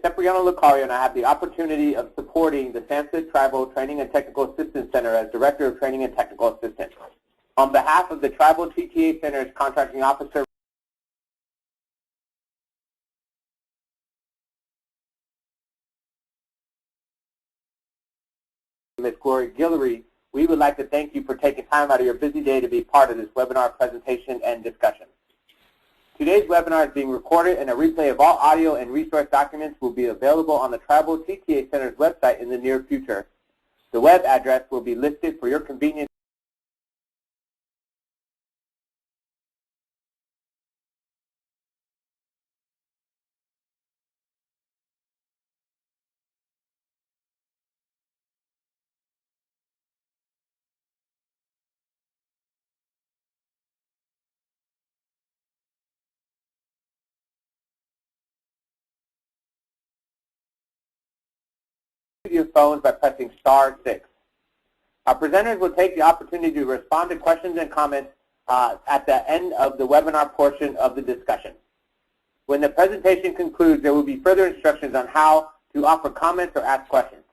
Cipriano Lucario, and I have the opportunity of supporting the SAMHSA Tribal Training and Technical Assistance Center as Director of Training and Technical Assistance. On behalf of the Tribal TTA Center's Contracting Officer, Ms. Gloria Guillory, we would like to thank you for taking time out of your busy day to be part of this webinar presentation and discussion. Today's webinar is being recorded, and a replay of all audio and resource documents will be available on the Tribal TTA Center's website in the near future. The web address will be listed for your convenience. Your phones by pressing *6. Our presenters will take the opportunity to respond to questions and comments at the end of the webinar portion of the discussion. When the presentation concludes, there will be further instructions on how to offer comments or ask questions.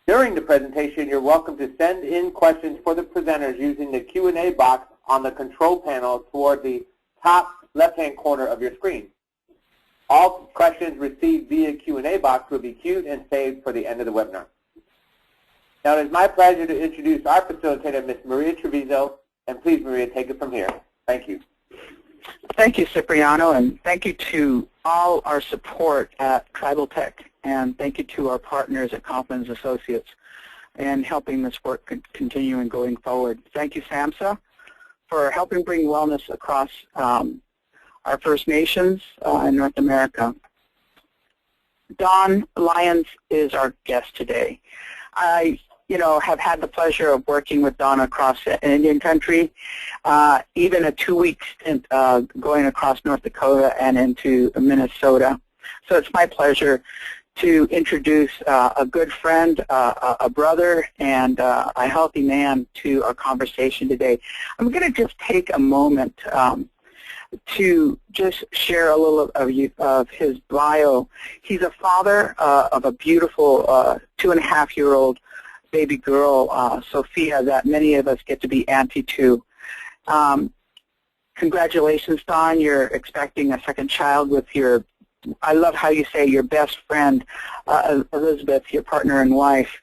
During the presentation, you're welcome to send in questions for the presenters using the Q&A box on the control panel toward the top left-hand corner of your screen. All questions received via Q&A box will be queued and saved for the end of the webinar. Now it is my pleasure to introduce our facilitator, Ms. Maria Trevizo, and please, Maria, take it from here. Thank you. Thank you, Cipriano, and thank you to all our support at Tribal Tech, and thank you to our partners at Kaufman's Associates in helping this work continue and going forward. Thank you, SAMHSA, for helping bring wellness across our First Nations in North America. Don Lyons is our guest today. I, have had the pleasure of working with Don across Indian country, even a 2-week stint going across North Dakota and into Minnesota. So it's my pleasure to introduce a good friend, a brother, and a healthy man to our conversation today. I'm going to just take a moment to just share a little of his bio. He's a father of a beautiful 2.5-year-old baby girl, Sophia, that many of us get to be auntie to. Congratulations, Don. You're expecting a second child with your, I love how you say, your best friend, Elizabeth, your partner and wife.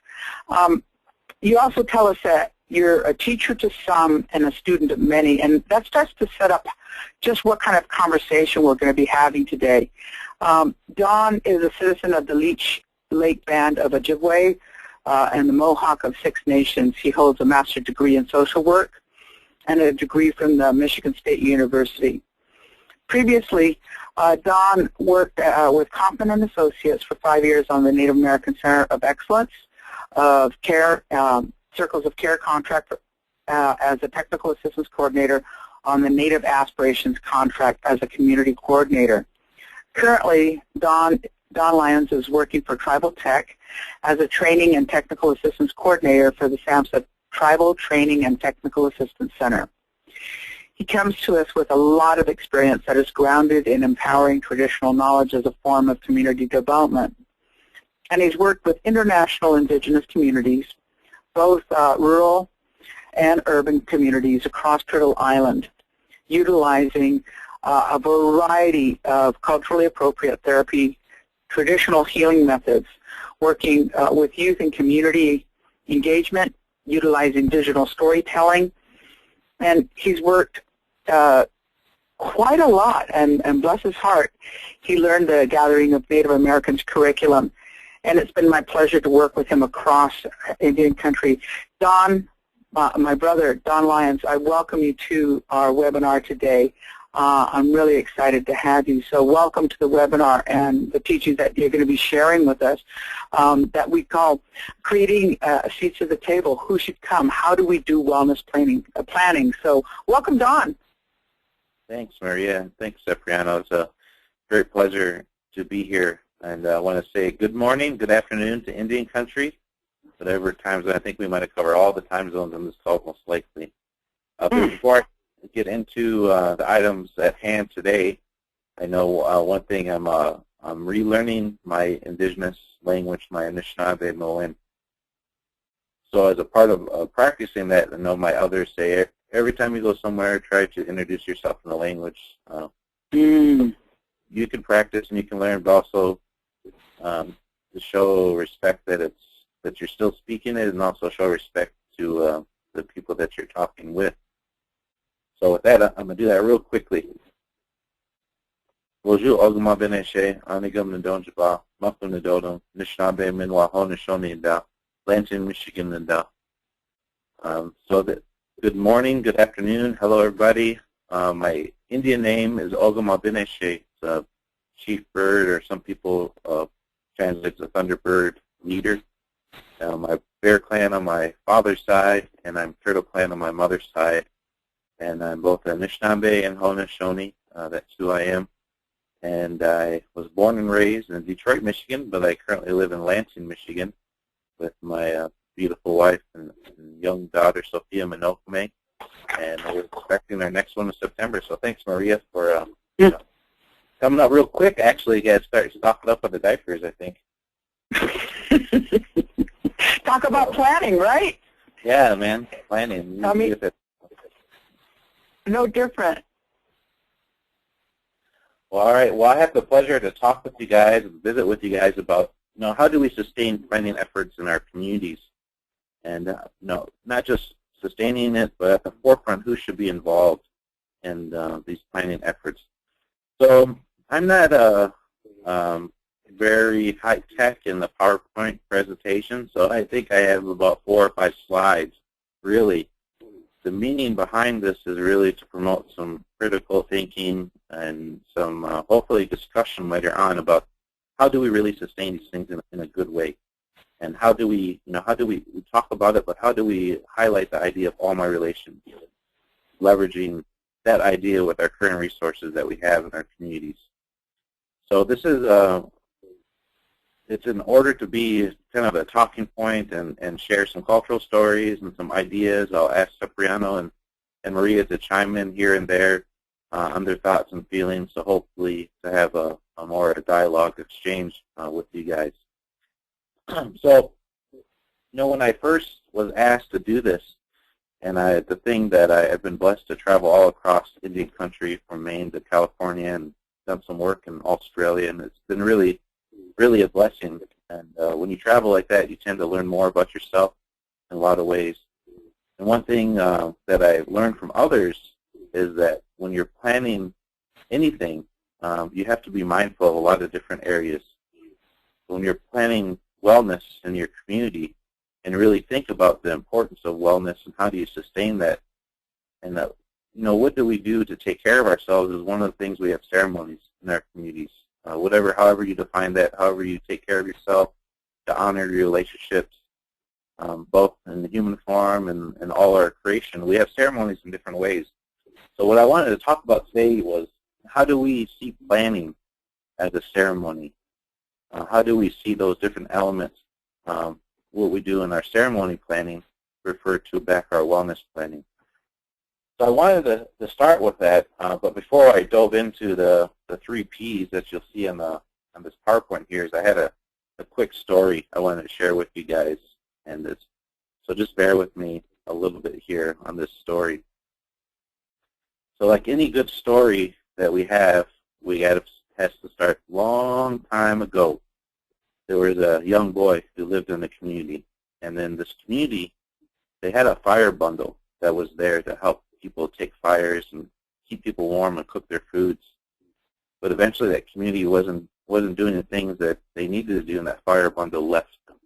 You also tell us that you're a teacher to some and a student of many, and that starts to set up just what kind of conversation we're going to be having today. Don is a citizen of the Leech Lake Band of Ojibwe and the Mohawk of 6 Nations. He holds a master's degree in social work and a degree from the Michigan State University. Previously, Don worked with Kaufman and Associates for 5 years on the Native American Center of Excellence of Care, Circles of Care contract as a technical assistance coordinator on the Native Aspirations contract as a community coordinator. Currently, Don Lyons is working for Tribal Tech as a training and technical assistance coordinator for the SAMHSA Tribal Training and Technical Assistance Center. He comes to us with a lot of experience that is grounded in empowering traditional knowledge as a form of community development. And he's worked with international indigenous communities, both rural and urban communities across Turtle Island, utilizing a variety of culturally appropriate therapy, traditional healing methods, working with youth and community engagement, utilizing digital storytelling. And he's worked quite a lot, and bless his heart, he learned the Gathering of Native Americans curriculum, and it's been my pleasure to work with him across Indian country. Don, my brother, Don Lyons, I welcome you to our webinar today. I'm really excited to have you. So welcome to the webinar and the teachings that you're going to be sharing with us that we call creating seats at the table. Who should come? How do we do wellness planning? So welcome, Don. Thanks, Maria. Thanks, Cipriano. It's a great pleasure to be here. And I want to say good morning, good afternoon to Indian country, whatever time zone. I think we might have covered all the time zones on this call most likely. But before I get into the items at hand today, I know one thing I'm I'm relearning my indigenous language, my Anishinaabe Moen. So as a part of practicing that, I know my elders say every time you go somewhere, try to introduce yourself in the language. You can practice and you can learn, but also to show respect that you're still speaking it, and also show respect to the people that you're talking with. So with that, I'm going to do that real quickly. Bonjour, Ogma Beneshe, Anigam Ndonjaba, Makum Ndodom, Nishnabe Minwa Honishoni Nda, Lansing, Michigan Nda. Good morning, good afternoon, hello everybody. My Indian name is Ogma Beneshe. It's a chief bird, or some people translate as a thunderbird leader. My Bear Clan on my father's side, and I'm Turtle Clan on my mother's side. And I'm both Anishinaabe and Haudenosaunee. That's who I am. And I was born and raised in Detroit, Michigan, but I currently live in Lansing, Michigan, with my beautiful wife and young daughter, Sophia Minokame. And we're expecting our next one in September. So thanks, Maria, for coming up real quick. Actually, you guys start stocking up on the diapers, I think. Talk about planning, right? Yeah, man, planning. I mean, no different. Well, all right. Well, I have the pleasure to talk with you guys and visit with you guys about, how do we sustain planning efforts in our communities, and not just sustaining it, but at the forefront, who should be involved in these planning efforts. So I'm not very high tech in the PowerPoint presentation, so I think I have about 4 or 5 slides. Really, the meaning behind this is really to promote some critical thinking and some hopefully discussion later on about how do we really sustain these things in a good way, and how do we talk about it, but how do we highlight the idea of all my relations, leveraging that idea with our current resources that we have in our communities. So this is it's in order to be kind of a talking point and share some cultural stories and some ideas. I'll ask Cipriano and Maria to chime in here and there on their thoughts and feelings, so hopefully to have a more dialogue exchange with you guys. So, when I first was asked to do this, and the thing that I've been blessed to travel all across Indian country from Maine to California and done some work in Australia, and it's been really a blessing. And when you travel like that, you tend to learn more about yourself in a lot of ways. And one thing that I learned from others is that when you're planning anything, you have to be mindful of a lot of different areas. When you're planning wellness in your community, and really think about the importance of wellness and how do you sustain that, and what do we do to take care of ourselves is one of the things. We have ceremonies in our communities. However you define that, however you take care of yourself, to honor your relationships, both in the human form and all our creation. We have ceremonies in different ways. So what I wanted to talk about today was, how do we see planning as a ceremony? How do we see those different elements, what we do in our ceremony planning, refer to back our wellness planning? So I wanted to start with that, but before I dove into the 3 Ps that you'll see on this PowerPoint here, is I had a quick story I wanted to share with you guys, so just bear with me a little bit here on this story. So like any good story that we have, has to start a long time ago. There was a young boy who lived in the community, and then this community, they had a fire bundle that was there to help people take fires and keep people warm and cook their foods. But eventually that community wasn't doing the things that they needed to do, and that fire bundle left them.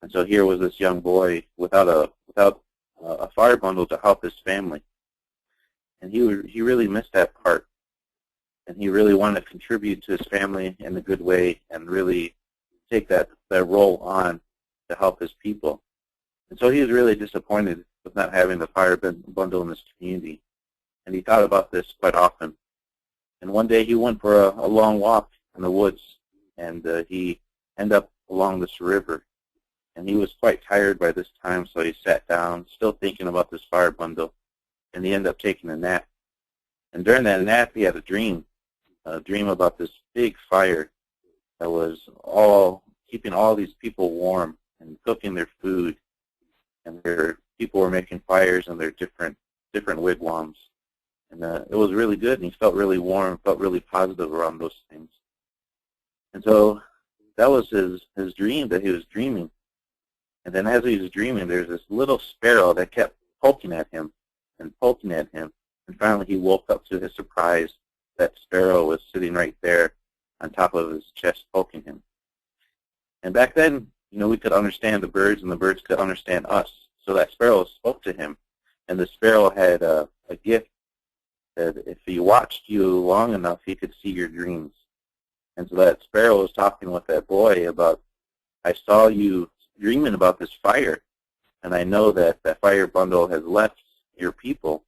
And so here was this young boy without a fire bundle to help his family. And he really missed that part. And he really wanted to contribute to his family in a good way and really take that role on to help his people. And so he was really disappointed with not having the fire bundle in his community. And he thought about this quite often. And one day he went for a long walk in the woods, and he ended up along this river. And he was quite tired by this time, so he sat down, still thinking about this fire bundle, and he ended up taking a nap. And during that nap, he had a dream about this big fire that was all keeping all these people warm and cooking their food, and their people were making fires in their different wigwams. And it was really good, and he felt really warm, felt really positive around those things. And so that was his dream that he was dreaming. And then as he was dreaming, there's this little sparrow that kept poking at him and poking at him. And finally he woke up to his surprise. That sparrow was sitting right there on top of his chest poking him. And back then, we could understand the birds, and the birds could understand us. So that sparrow spoke to him. And the sparrow had a gift that if he watched you long enough, he could see your dreams. And so that sparrow was talking with that boy about, I saw you dreaming about this fire, and I know that that fire bundle has left your people,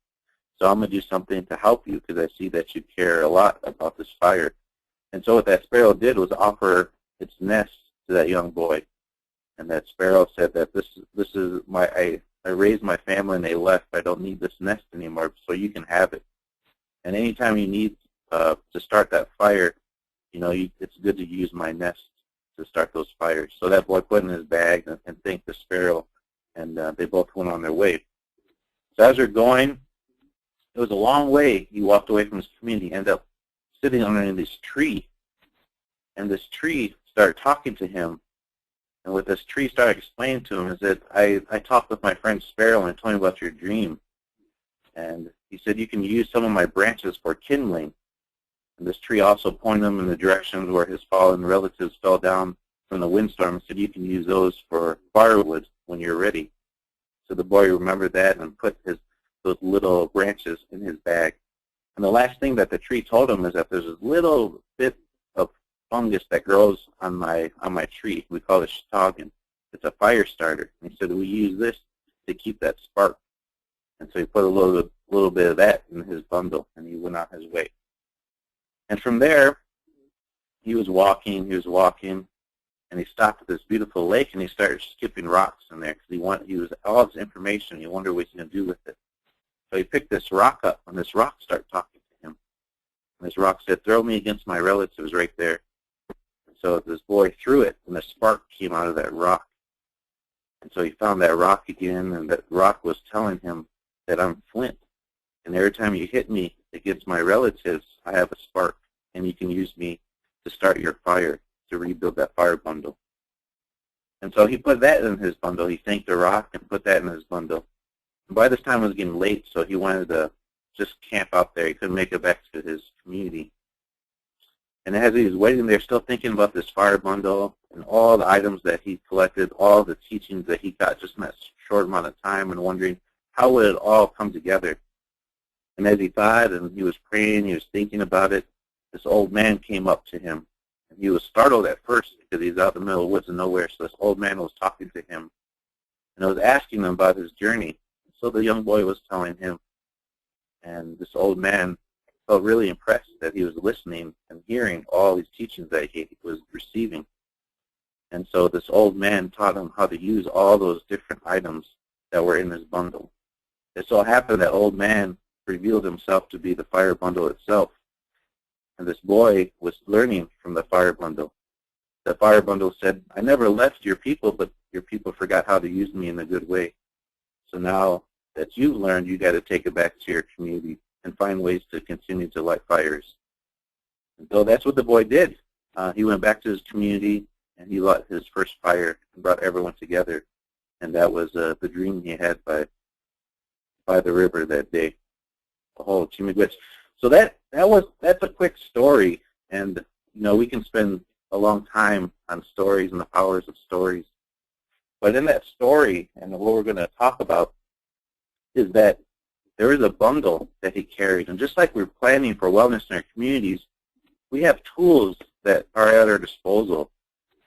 so I'm going to do something to help you because I see that you care a lot about this fire. And so what that sparrow did was offer its nest to that young boy. And that sparrow said that this is I raised my family and they left. I don't need this nest anymore, so you can have it. And anytime you need to start that fire, it's good to use my nest to start those fires. So that boy put in his bag and thanked the sparrow, and they both went on their way. So as they're going, it was a long way. He walked away from his community, ended up sitting under this tree, and this tree started talking to him. And what this tree started explaining to him is that I talked with my friend Sparrow and I told him about your dream. And he said, you can use some of my branches for kindling. And this tree also pointed him in the directions where his fallen relatives fell down from the windstorm and said, you can use those for firewood when you're ready. So the boy remembered that and put those little branches in his bag. And the last thing that the tree told him is that there's this little bit of fungus that grows on my tree. We call it shtagen. It's a fire starter. And he said, we use this to keep that spark. And so he put a little bit of that in his bundle, and he went on his way. And from there, he was walking, and he stopped at this beautiful lake, and he started skipping rocks in there because he was all this information. He wondered what he's going to do with it. So he picked this rock up, and this rock started talking to him. And this rock said, throw me against my relatives right there. And so this boy threw it, and a spark came out of that rock. And so he found that rock again, and that rock was telling him that I'm flint. And every time you hit me against my relatives, I have a spark, and you can use me to start your fire, to rebuild that fire bundle. And so he put that in his bundle. He thanked the rock and put that in his bundle. And by this time it was getting late, so he wanted to just camp out there. He couldn't make it back to his community. And as he was waiting there, still thinking about this fire bundle and all the items that he collected, all the teachings that he got just in that short amount of time, and wondering how would it all come together. And as he thought and he was praying, he was thinking about it, this old man came up to him. And he was startled at first because he's out in the middle of the woods and nowhere. So this old man was talking to him and was asking him about his journey. So the young boy was telling him. And this old man felt really impressed that he was listening and hearing all these teachings that he was receiving. And so this old man taught him how to use all those different items that were in his bundle. It so happened that old man revealed himself to be the fire bundle itself. And this boy was learning from the fire bundle. The fire bundle said, I never left your people, but your people forgot how to use me in a good way. So now that you've learned, you got to take it back to your community and find ways to continue to light fires. And so that's what the boy did. He went back to his community, and he lit his first fire and brought everyone together. And that was the dream he had by the river that day. Oh, Chimigwich. So that's a quick story, and we can spend a long time on stories and the powers of stories. But in that story, and what we're going to talk about, is that there is a bundle that he carried, and just like we're planning for wellness in our communities, we have tools that are at our disposal.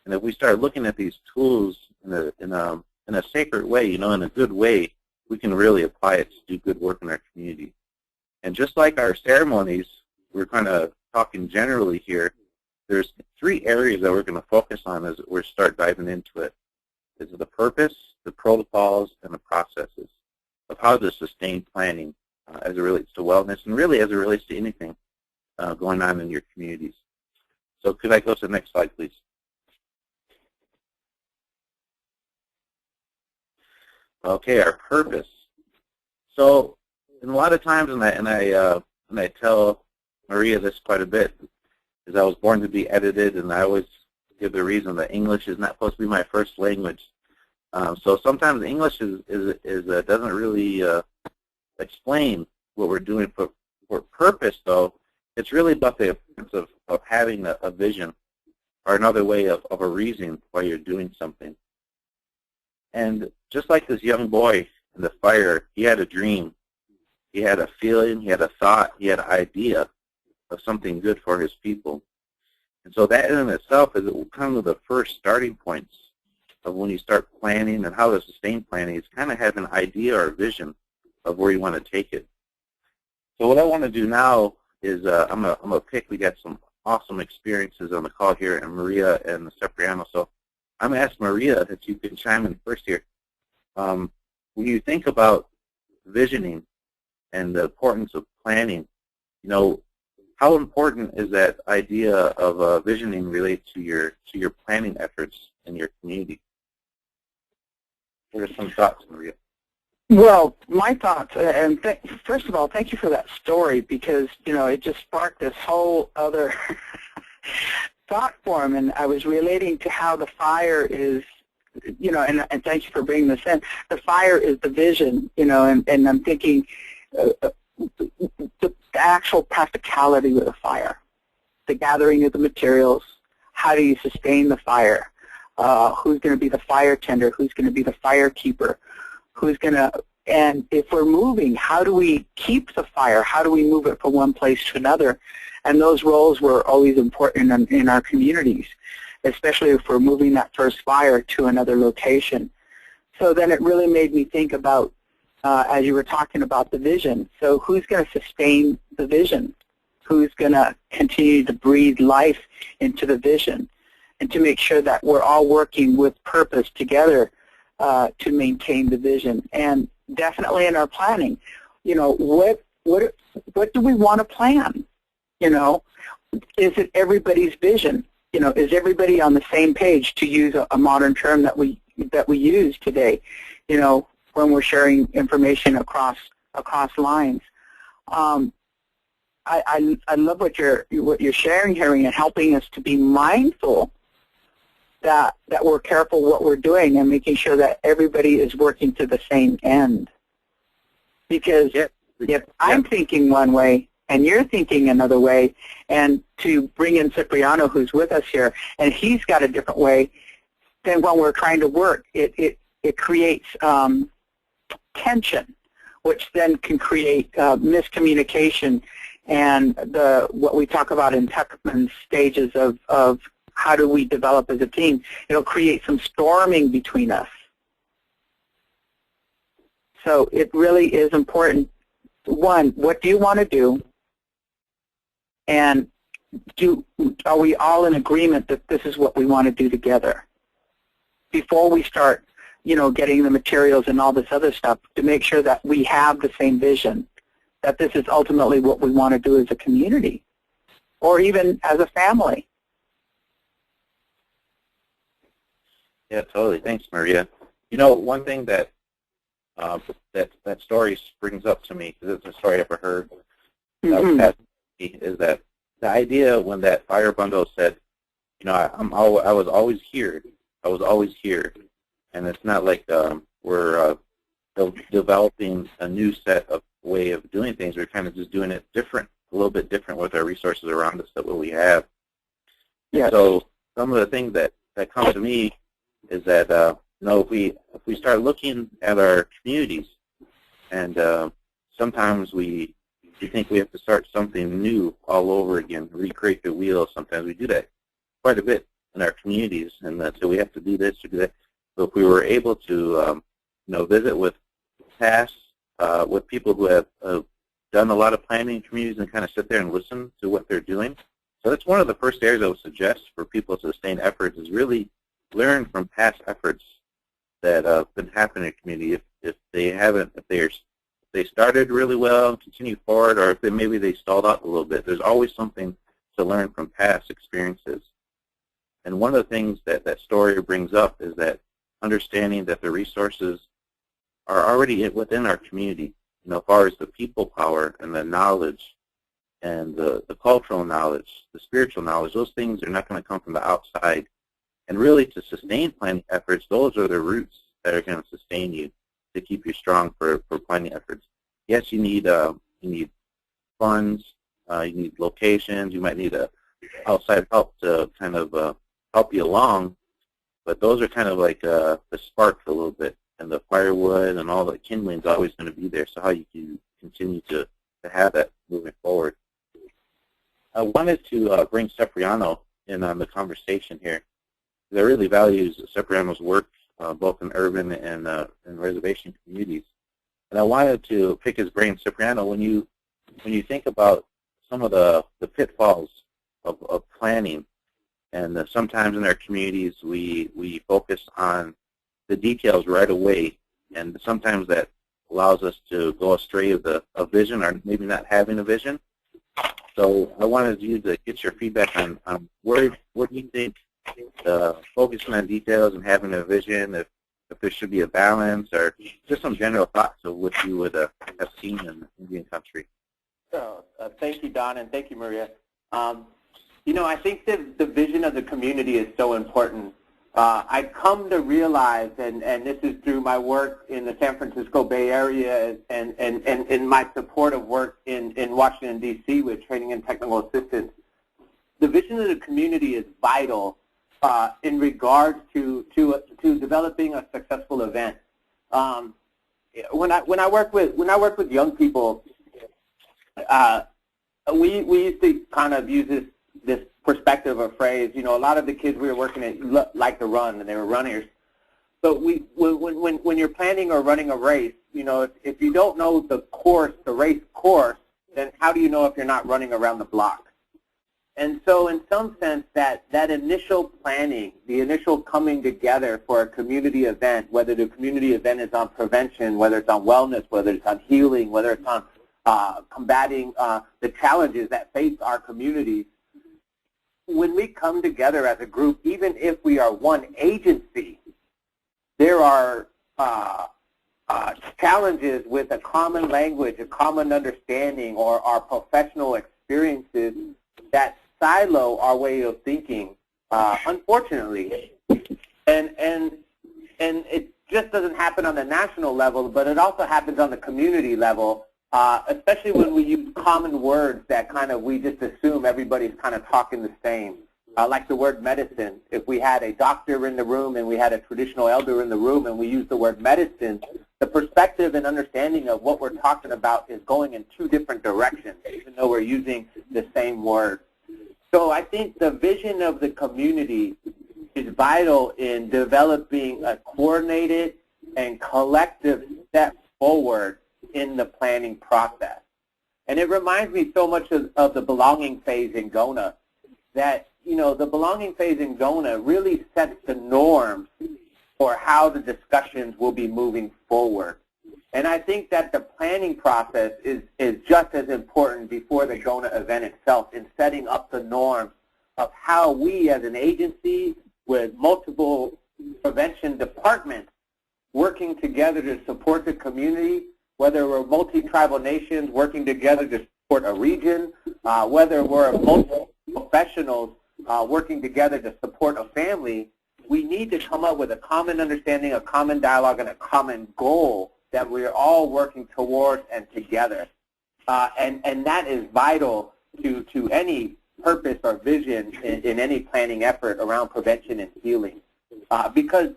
And if we start looking at these tools in a sacred way, in a good way, we can really apply it to do good work in our community. And just like our ceremonies, we're kind of talking generally here, there's 3 areas that we're going to focus on as we start diving into it. Is the purpose, the protocols, and the processes of how to sustain planning as it relates to wellness and really as it relates to anything going on in your communities. So could I go to the next slide, please? Okay, our purpose. So, and a lot of times, and I tell Maria this quite a bit, is I was born to be edited, and I always give the reason that English is not supposed to be my first language. So sometimes English doesn't really explain what we're doing for purpose, though. It's really about the importance of having a vision, or another way of a reason why you're doing something. And just like this young boy in the fire, he had a dream. He had a feeling, he had a thought, he had an idea of something good for his people. And so that in itself is kind of the first starting points of when you start planning, and how to sustain planning is kind of have an idea or a vision of where you want to take it. So what I want to do now is I'm gonna pick. We got some awesome experiences on the call here, and Maria and Cipriano. So I'm going to ask Maria if you can chime in first here. When you think about visioning and the importance of planning, you know, how important is that idea of visioning relate to your planning efforts in your community? What are some thoughts, Maria? Well, my thoughts, and first of all, thank you for that story, because, you know, it just sparked this whole other thought form, and I was relating to how the fire is, you know, and thank you for bringing this in. The fire is the vision, you know, and I'm thinking the actual practicality of the fire, the gathering of the materials, how do you sustain the fire, who's going to be the fire tender, who's going to be the fire keeper, who's going to, and if we're moving, how do we keep the fire, how do we move it from one place to another? And those roles were always important in our communities, especially if we're moving that first fire to another location. So then it really made me think about, as you were talking about the vision, so who's going to sustain the vision? Who's going to continue to breathe life into the vision? And to make sure that we're all working with purpose together to maintain the vision. And definitely in our planning, you know, what do we want to plan? You know, is it everybody's vision? You know, is everybody on the same page, to use a modern term that we use today, you know, when we're sharing information across lines? I love what you're sharing here and helping us to be mindful that we're careful what we're doing and making sure that everybody is working to the same end. Because if I'm thinking one way and you're thinking another way, and to bring in Cipriano, who's with us here, and he's got a different way, then when we're trying to work, it creates tension, which then can create miscommunication and what we talk about in Tuckman's stages of how do we develop as a team. It'll create some storming between us. So it really is important. One, what do you want to do? And are we all in agreement that this is what we want to do together? Before we start, you know, getting the materials and all this other stuff, to make sure that we have the same vision, that this is ultimately what we want to do as a community, or even as a family. Yeah, totally. Thanks, Maria. You know, one thing that that story brings up to me, because it's a story I ever heard, is that the idea when that fire bundle said, you know, I was always here. I was always here. And it's not like we're developing a new set of way of doing things. We're kind of just doing it different, a little bit different with our resources around us that what we have. Yeah. So some of the things that come to me is that you know, if we start looking at our communities, and sometimes we think we have to start something new all over again, recreate the wheel. Sometimes we do that quite a bit in our communities, and so we have to do this or do that. So if we were able to you know, visit with past with people who have done a lot of planning in communities and kind of sit there and listen to what they're doing. So that's one of the first areas I would suggest for people to sustain efforts, is really learn from past efforts that have been happening in the community. If they haven't, if they started really well and continue forward, or if maybe they stalled out a little bit, there's always something to learn from past experiences. And one of the things that that story brings up is that understanding that the resources are already within our community, as far as the people power and the knowledge and the cultural knowledge, the spiritual knowledge. Those things are not going to come from the outside. And really, to sustain planning efforts, those are the roots that are going to sustain you to keep you strong for planning efforts. Yes, you need funds, you need locations, you might need outside help to kind of help you along, but those are kind of like the spark a little bit, and the firewood and all the kindling is always going to be there. So how you can continue to have that moving forward. I wanted to bring Cipriano in on the conversation here. I really value Cipriano's work both in urban and reservation communities. And I wanted to pick his brain. Cipriano, when you think about some of the pitfalls of planning, and sometimes in our communities we focus on the details right away, and sometimes that allows us to go astray of a vision, or maybe not having a vision. So I wanted you to get your feedback on where do you think focusing on details and having a vision, if there should be a balance, or just some general thoughts of what you would have seen in Indian country. So, thank you, Don, and thank you, Maria. I think that the vision of the community is so important. I come to realize, and this is through my work in the San Francisco Bay Area and in my supportive work in Washington, D.C. with training and technical assistance, the vision of the community is vital in regards to developing a successful event. When I work with young people, we used to kind of use this perspective or phrase. A lot of the kids we were working at like to run, and they were runners. So when you're planning or running a race, if you don't know the race course, then how do you know if you're not running around the block? And so in some sense, that initial planning, the initial coming together for a community event, whether the community event is on prevention, whether it's on wellness, whether it's on healing, whether it's on combating the challenges that face our communities, when we come together as a group, even if we are one agency, there are challenges with a common language, a common understanding, or our professional experiences that silo our way of thinking, unfortunately. And it just doesn't happen on the national level, but it also happens on the community level, especially when we use common words that we just assume everybody's kind of talking the same. Like the word medicine. If we had a doctor in the room and we had a traditional elder in the room and we use the word medicine, the perspective and understanding of what we're talking about is going in two different directions, even though we're using the same word. So I think the vision of the community is vital in developing a coordinated and collective step forward in the planning process. And it reminds me so much of the belonging phase in Gona, that the belonging phase in Gona really sets the norms for how the discussions will be moving forward. And I think that the planning process is just as important before the Gona event itself in setting up the norms of how we as an agency with multiple prevention departments working together to support the community, whether we're multi-tribal nations working together to support a region, whether we're multiple professionals working together to support a family, we need to come up with a common understanding, a common dialogue, and a common goal that we're all working towards and together. And that is vital to any purpose or vision in any planning effort around prevention and healing. Because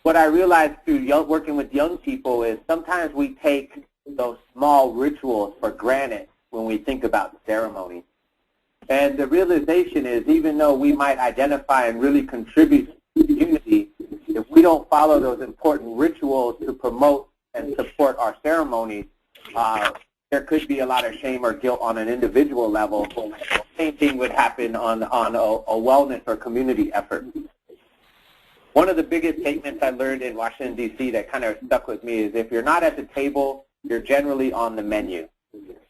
what I realized through working with young people is sometimes we take those small rituals for granted when we think about ceremony. And the realization is, even though we might identify and really contribute to the community, if we don't follow those important rituals to promote and support our ceremonies, there could be a lot of shame or guilt on an individual level. The same thing would happen on a wellness or community effort. One of the biggest statements I learned in Washington, D.C. that kind of stuck with me is, if you're not at the table, you're generally on the menu.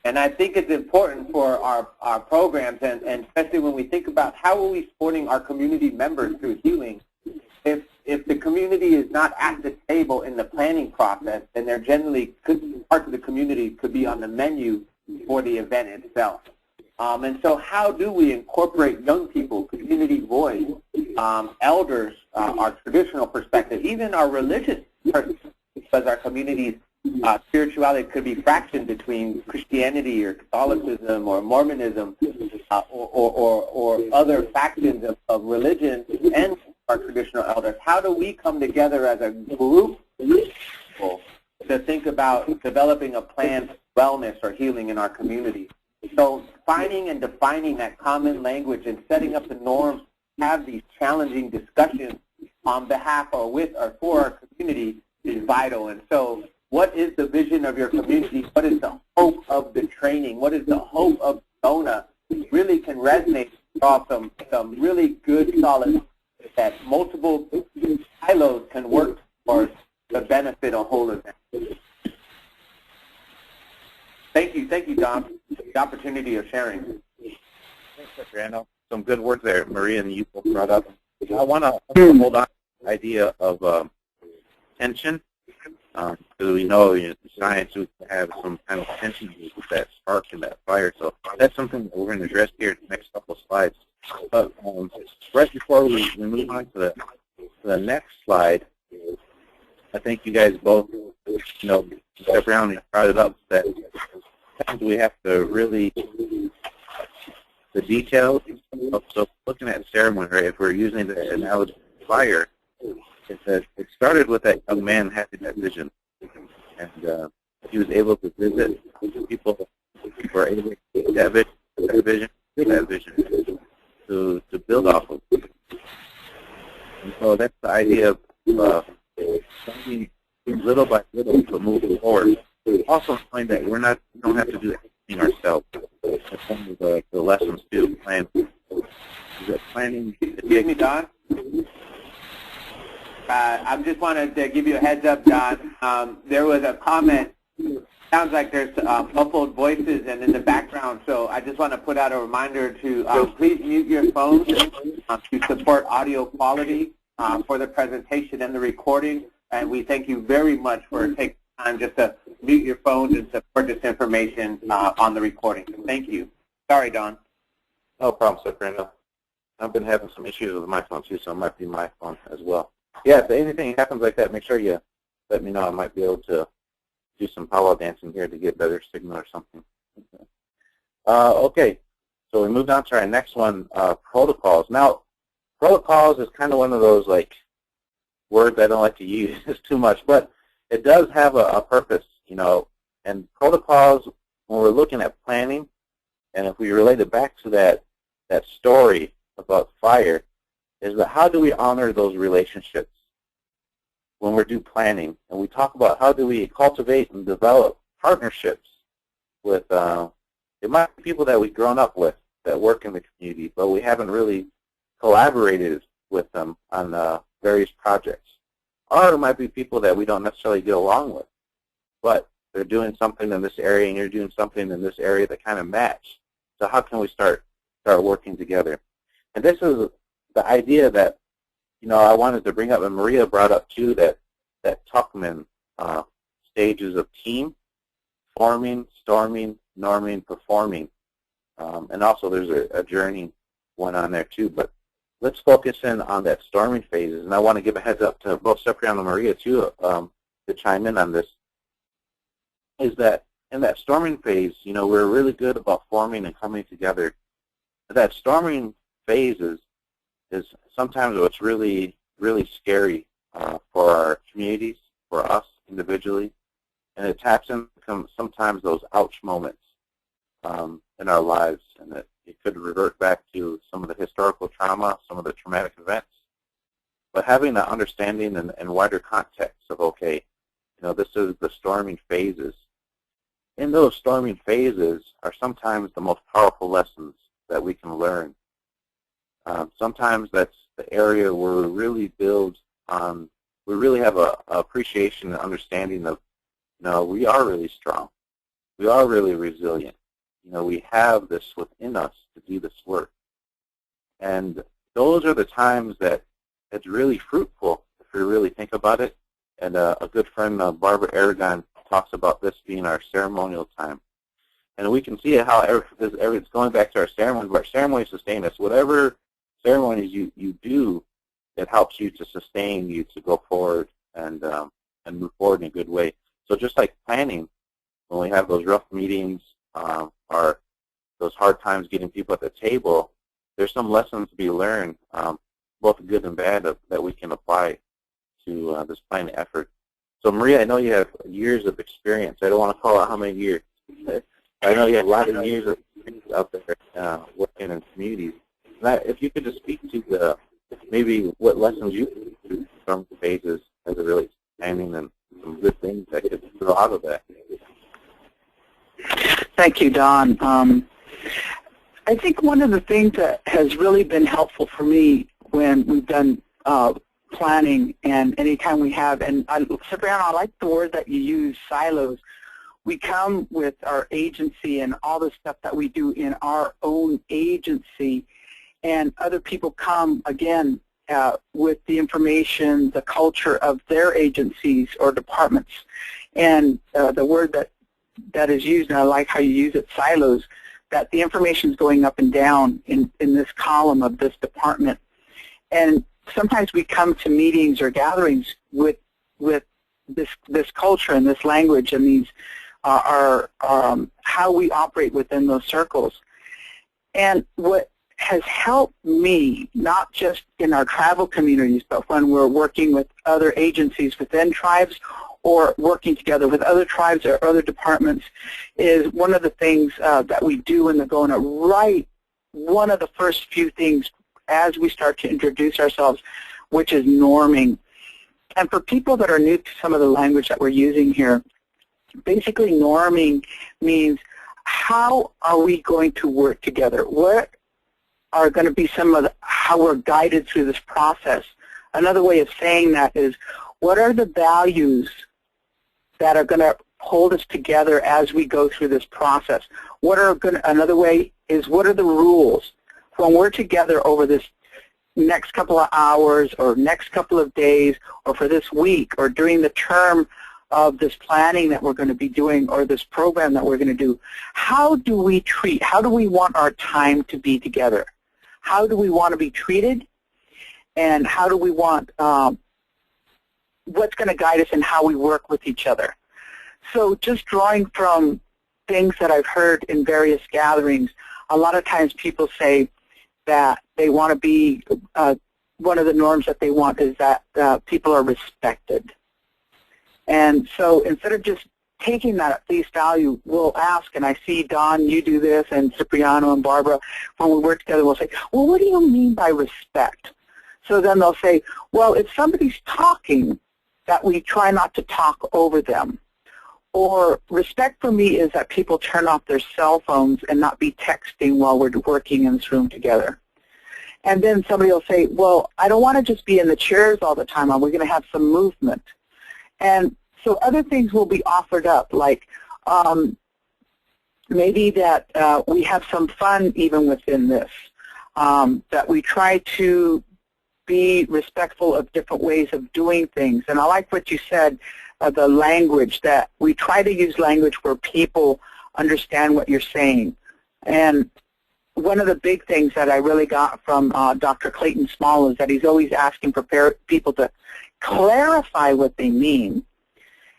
And I think it's important for our programs, and especially when we think about how are we supporting our community members through healing. If the community is not at the table in the planning process, then they're generally, parts of the community could be on the menu for the event itself. And so how do we incorporate young people, community voice, elders, our traditional perspective, even our religious perspective, because our community's spirituality could be fractioned between Christianity or Catholicism or Mormonism or other factions of religion and our traditional elders. How do we come together as a group to think about developing a plan for wellness or healing in our community? So finding and defining that common language and setting up the norms to have these challenging discussions on behalf or with or for our community is vital. And so what is the vision of your community? What is the hope of the training? What is the hope of DONA? Really can resonate, draw some really good, solid, that multiple silos can work towards the benefit of whole event. Thank you, Don, for the opportunity of sharing. Thanks, Cipriano. Some good words there, Maria and you both brought up. I want to hold on to the idea of tension, because we know in science we have some kind of tension with that spark and that fire. So that's something that we're going to address here in the next couple of slides. But right before we move on to the next slide, I think you guys both, step around and brought it up that sometimes we have to really, the details. So looking at ceremony, right, if we're using the analogy of fire, it started with that young man having that vision. And he was able to visit people who were able to get that vision, to build off of. And so that's the idea of something little by little to move forward. Also knowing that we don't have to do everything ourselves. That's one of the lessons too. Planning. Excuse me, Don. I just wanted to give you a heads up, Don. There was a comment. Sounds like there's muffled voices and in the background, so I just want to put out a reminder to please mute your phones to support audio quality for the presentation and the recording. And we thank you very much for taking time just to mute your phones and support this information on the recording. Thank you. Sorry, Don. No problem, Cipriano. I've been having some issues with my phone too, so it might be my phone as well. Yeah, if anything happens like that, make sure you let me know. I might be able to do some powwow dancing here to get better signal or something. Okay, so we moved on to our next one, protocols. Now, protocols is kind of one of those words I don't like to use too much, but it does have a purpose, and protocols, when we're looking at planning, and if we relate it back to that story about fire, is that how do we honor those relationships when we're doing planning? And we talk about how do we cultivate and develop partnerships with, it might be people that we've grown up with that work in the community, but we haven't really collaborated with them on various projects. Or it might be people that we don't necessarily get along with, but they're doing something in this area and you're doing something in this area that kind of match. So how can we start working together? And this is the idea that, I wanted to bring up, and Maria brought up too, that Tuckman stages of team, forming, storming, norming, performing. And also there's a journey one on there too. But let's focus in on that storming phases. And I want to give a heads up to both Cipriano and Maria too to chime in on this, is that in that storming phase, we're really good about forming and coming together. That storming phase is sometimes what's really, really scary for our communities, for us individually, and it taps into sometimes those ouch moments in our lives, and it could revert back to some of the historical trauma, some of the traumatic events. But having that understanding and wider context of, okay, this is the storming phases. In those storming phases are sometimes the most powerful lessons that we can learn. Sometimes that's the area where we really build on, we really have a appreciation and understanding of, we are really strong. we are really resilient. You know, we have this within us to do this work. And those are the times that it's really fruitful if we really think about it. And a good friend, Barbara Aragon, talks about this being our ceremonial time. And we can see how it's going back to our ceremonies, but our ceremonies sustain us. Whatever ceremonies you do, it helps you to sustain you to go forward and move forward in a good way. So just like planning, when we have those rough meetings or those hard times getting people at the table, there's some lessons to be learned, both good and bad, that we can apply to this planning effort. So Maria, I know you have years of experience. I don't want to call out how many years. I know you have a lot of years of experience out there working in communities. If you could just speak to maybe what lessons you learned from phases as it relates to planning and some good things that could grow out of that. Thank you, Don. I think one of the things that has really been helpful for me when we've done planning, and anytime we have, and Cipriano, I like the word that you use, silos. We come with our agency and all the stuff that we do in our own agency, and other people come, again, with the information, the culture of their agencies or departments. And the word that is used, and I like how you use it, silos, that the information is going up and down in this column of this department. And sometimes we come to meetings or gatherings with this culture and this language and these are how we operate within those circles. And what has helped me, not just in our tribal communities, but when we're working with other agencies within tribes or working together with other tribes or other departments, is one of the things that we do in the GONA, right, one of the first few things as we start to introduce ourselves, which is norming. And for people that are new to some of the language that we're using here, basically norming means how are we going to work together? What are going to be some of how we're guided through this process? Another way of saying that is, what are the values that are going to hold us together as we go through this process? Another way is, what are the rules? When we're together over this next couple of hours or next couple of days or for this week or during the term of this planning that we're going to be doing or this program that we're going to do, how do we want our time to be together? How do we want to be treated? And how do we want, what's going to guide us in how we work with each other? So just drawing from things that I've heard in various gatherings, a lot of times people say that they want to be, one of the norms that they want is that people are respected. And so instead of just taking that at face value, we'll ask, and I see Don, you do this, and Cipriano and Barbara, when we work together, we'll say, well, what do you mean by respect? So then they'll say, well, if somebody's talking, that we try not to talk over them. Or respect for me is that people turn off their cell phones and not be texting while we're working in this room together. And then somebody will say, well, I don't want to just be in the chairs all the time. We're going to have some movement. And so other things will be offered up, like maybe that we have some fun even within this, that we try to be respectful of different ways of doing things. And I like what you said, the language, that we try to use language where people understand what you're saying. And one of the big things that I really got from Dr. Clayton Small is that he's always asking for people to clarify what they mean,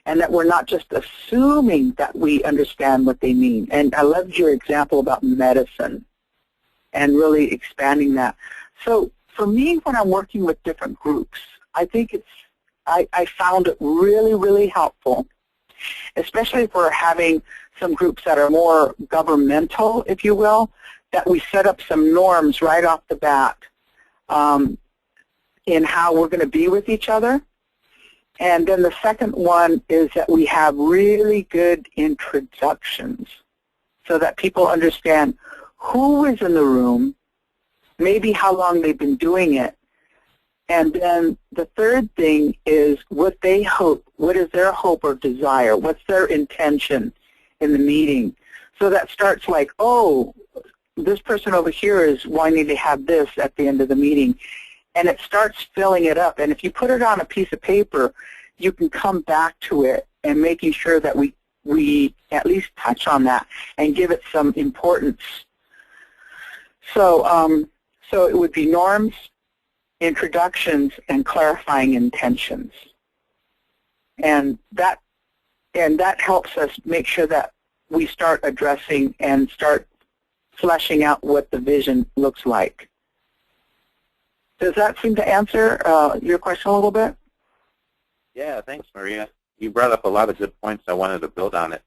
and that we're not just assuming that we understand what they mean. And I loved your example about medicine and really expanding that. So for me, when I'm working with different groups, I think I found it really, really helpful, especially if we're having some groups that are more governmental, if you will, that we set up some norms right off the bat in how we're going to be with each other. And then the second one is that we have really good introductions so that people understand who is in the room, maybe how long they've been doing it. And then the third thing is what they hope, what is their hope or desire, what's their intention in the meeting. So that starts like, oh, this person over here is wanting to have this at the end of the meeting. And it starts filling it up. And if you put it on a piece of paper, you can come back to it and making sure that we at least touch on that and give it some importance. So, so it would be norms, introductions, and clarifying intentions. And that helps us make sure that we start addressing and start fleshing out what the vision looks like. Does that seem to answer your question a little bit? Yeah, thanks, Maria. You brought up a lot of good points. I wanted to build on it.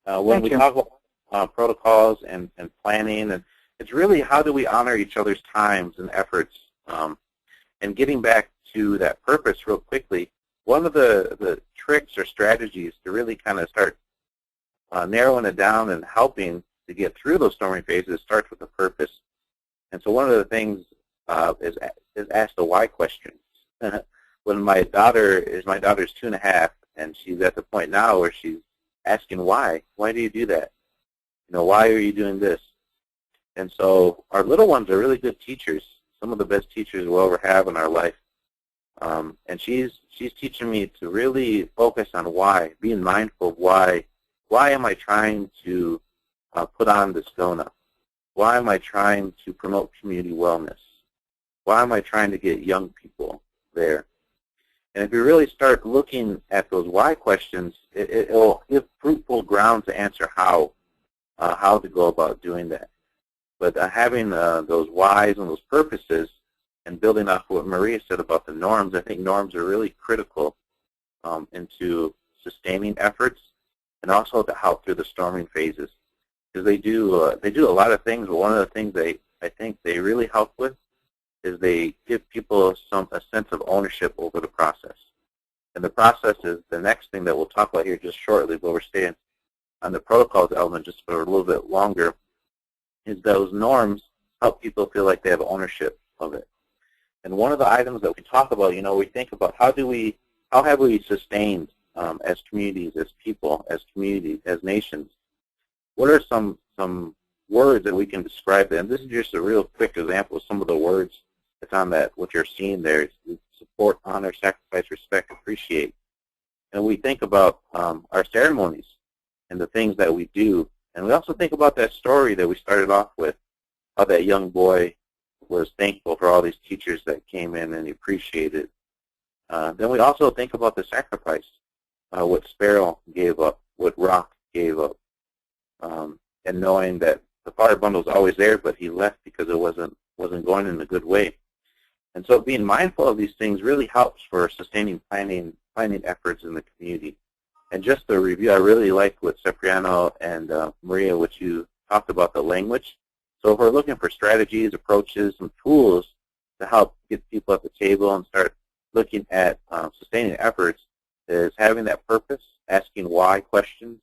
When we talk about protocols and planning, and it's really how do we honor each other's times and efforts. And getting back to that purpose real quickly, one of the tricks or strategies to really kind of start narrowing it down and helping to get through those storming phases starts with a purpose. And so one of the things is ask the why question. When my daughter's 2.5, and she's at the point now where she's asking why. Why do you do that? You know, why are you doing this? And so our little ones are really good teachers, some of the best teachers we'll ever have in our life. And she's teaching me to really focus on why, being mindful of why. Why am I trying to put on this donut? Why am I trying to promote community wellness? Why am I trying to get young people there? And if you really start looking at those why questions, it will give fruitful ground to answer how to go about doing that. But having those whys and those purposes and building off what Maria said about the norms, I think norms are really critical into sustaining efforts and also to help through the storming phases. Because they do a lot of things, but one of the things I think they really help with is they give people a sense of ownership over the process. And the process is the next thing that we'll talk about here just shortly, but we're staying on the protocols element just for a little bit longer, is those norms help people feel like they have ownership of it. And one of the items that we talk about, you know, we think about how have we sustained as communities, as people, as communities, as nations. What are some words that we can describe that? And this is just a real quick example of some of the words that's on that, what you're seeing there is support, honor, sacrifice, respect, appreciate. And we think about our ceremonies and the things that we do. And we also think about that story that we started off with, how that young boy was thankful for all these teachers that came in and he appreciated. Then we also think about the sacrifice, what Sparrow gave up, what Rock gave up, and knowing that the fire bundle is always there, but he left because it wasn't going in a good way. And so being mindful of these things really helps for sustaining planning efforts in the community. And just to review, I really liked what Cipriano and Maria, what you talked about, the language. So if we're looking for strategies, approaches, and tools to help get people at the table and start looking at sustaining efforts, is having that purpose, asking why questions,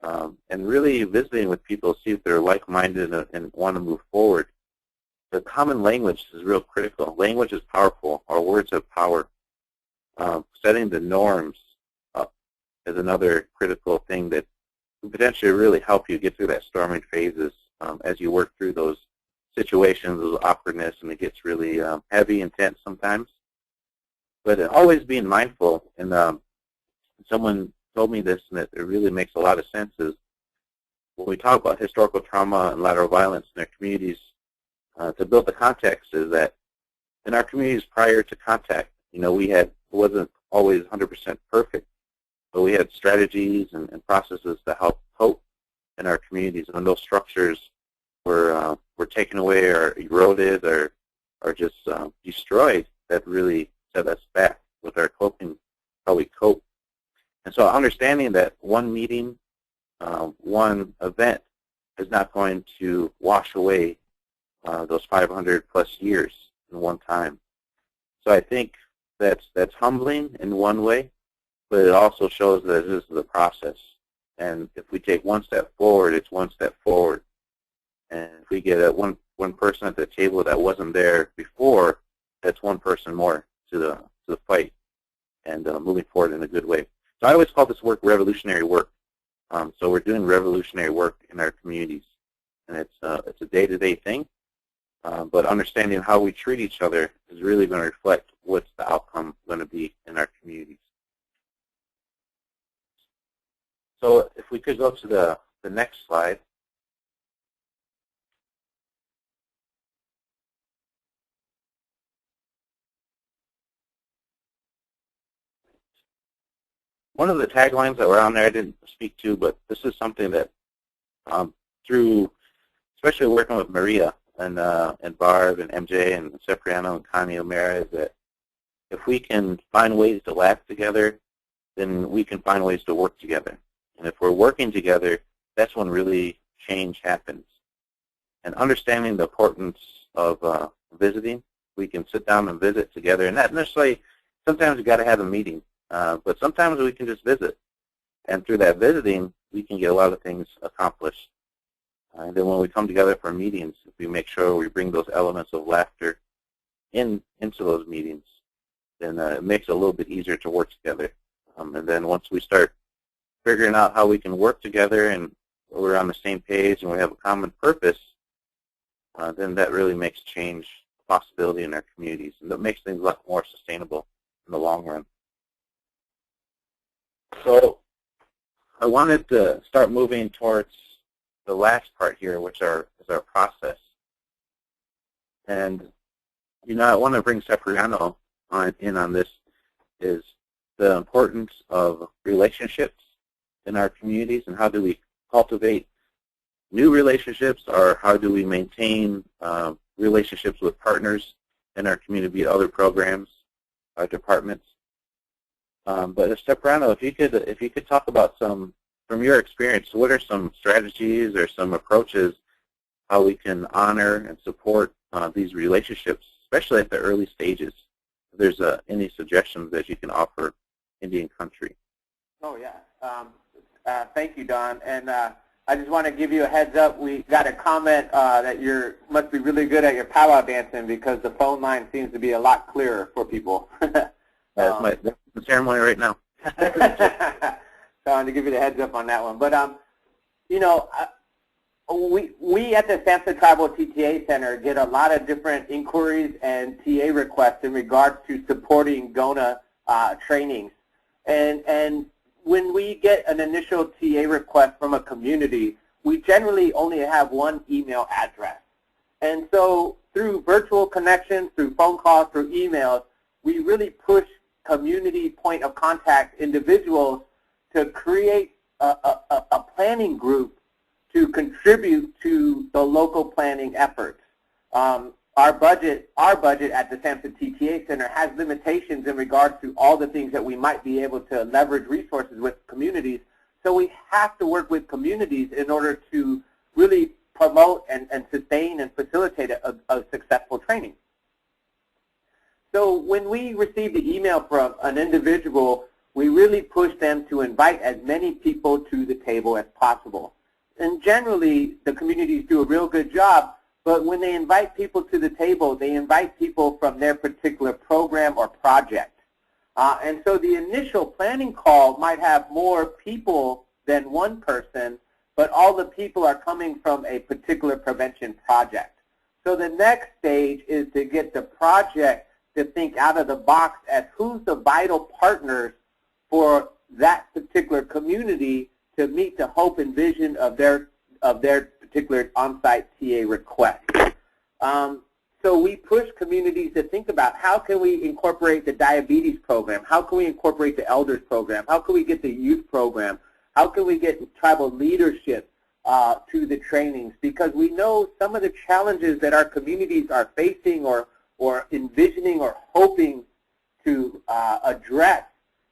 and really visiting with people to see if they're like-minded and want to move forward. The common language is real critical. Language is powerful. Our words have power. Setting the norms up is another critical thing that can potentially really help you get through that storming phases as you work through those situations, those awkwardness, and it gets really heavy and tense sometimes. But always being mindful, and someone told me this, and it really makes a lot of sense, is when we talk about historical trauma and lateral violence in our communities, to build the context is that in our communities prior to contact, you know, it wasn't always 100% perfect, but we had strategies and processes to help cope in our communities. And when those structures were taken away or eroded or just destroyed, that really set us back with our coping, how we cope. And so understanding that one meeting, one event is not going to wash away those 500-plus years in one time. So I think that's humbling in one way, but it also shows that this is a process. And if we take one step forward, it's one step forward. And if we get one person at the table that wasn't there before, that's one person more to the fight and moving forward in a good way. So I always call this work revolutionary work. So we're doing revolutionary work in our communities, and it's a day-to-day thing. But understanding how we treat each other is really going to reflect what's the outcome going to be in our communities. So if we could go to the next slide. One of the taglines that were on there I didn't speak to, but this is something that through, especially working with Maria and Barb and MJ and Cipriano and Connie O'Mara, is that if we can find ways to laugh together, then we can find ways to work together. And if we're working together, that's when really change happens. And understanding the importance of visiting, we can sit down and visit together, and not necessarily, sometimes you got to have a meeting. But sometimes we can just visit. And through that visiting, we can get a lot of things accomplished. And then when we come together for meetings, if we make sure we bring those elements of laughter into those meetings, then it makes it a little bit easier to work together. And then once we start figuring out how we can work together and we're on the same page and we have a common purpose, then that really makes change a possibility in our communities. And that makes things a lot more sustainable in the long run. So I wanted to start moving towards the last part here, which is our process. And, you know, I want to bring Cipriano in on this, is the importance of relationships in our communities, and how do we cultivate new relationships, or how do we maintain relationships with partners in our community, other programs, our departments. But Cipriano, if you could talk about some, from your experience, what are some strategies or some approaches how we can honor and support these relationships, especially at the early stages? If there's any suggestions that you can offer Indian country. Oh yeah, thank you, Don. And I just want to give you a heads up. We got a comment that you must be really good at your powwow dancing, because the phone line seems to be a lot clearer for people. That's the ceremony right now. So I wanted to give you the heads up on that one. But, you know, we at the SAMHSA Tribal TTA Center get a lot of different inquiries and TA requests in regards to supporting GONA trainings. And when we get an initial TA request from a community, we generally only have one email address. And so through virtual connections, through phone calls, through emails, we really push community point of contact individuals to create a planning group to contribute to the local planning efforts. Our budget at the SAMHSA TTA Center has limitations in regards to all the things that we might be able to leverage resources with communities. So we have to work with communities in order to really promote and sustain and facilitate a successful training. So when we receive the email from an individual, we really push them to invite as many people to the table as possible. And generally, the communities do a real good job, but when they invite people to the table, they invite people from their particular program or project. And so the initial planning call might have more people than one person, but all the people are coming from a particular prevention project. So the next stage is to get the project to think out of the box as who's the vital partners for that particular community to meet the hope and vision of their particular on-site TA request. So we push communities to think about how can we incorporate the diabetes program, how can we incorporate the elders program, how can we get the youth program, how can we get tribal leadership to the trainings, because we know some of the challenges that our communities are facing or envisioning or hoping to address.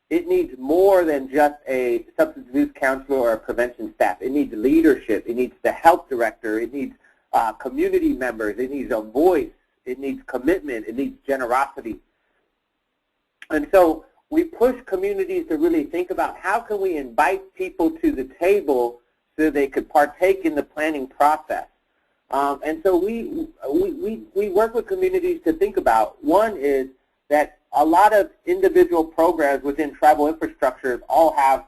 It needs more than just a substance abuse counselor or a prevention staff. It needs leadership. It needs the health director. It needs community members. It needs a voice. It needs commitment. It needs generosity. And so we push communities to really think about how can we invite people to the table so they could partake in the planning process. And so we work with communities to think about, one is that a lot of individual programs within tribal infrastructures all have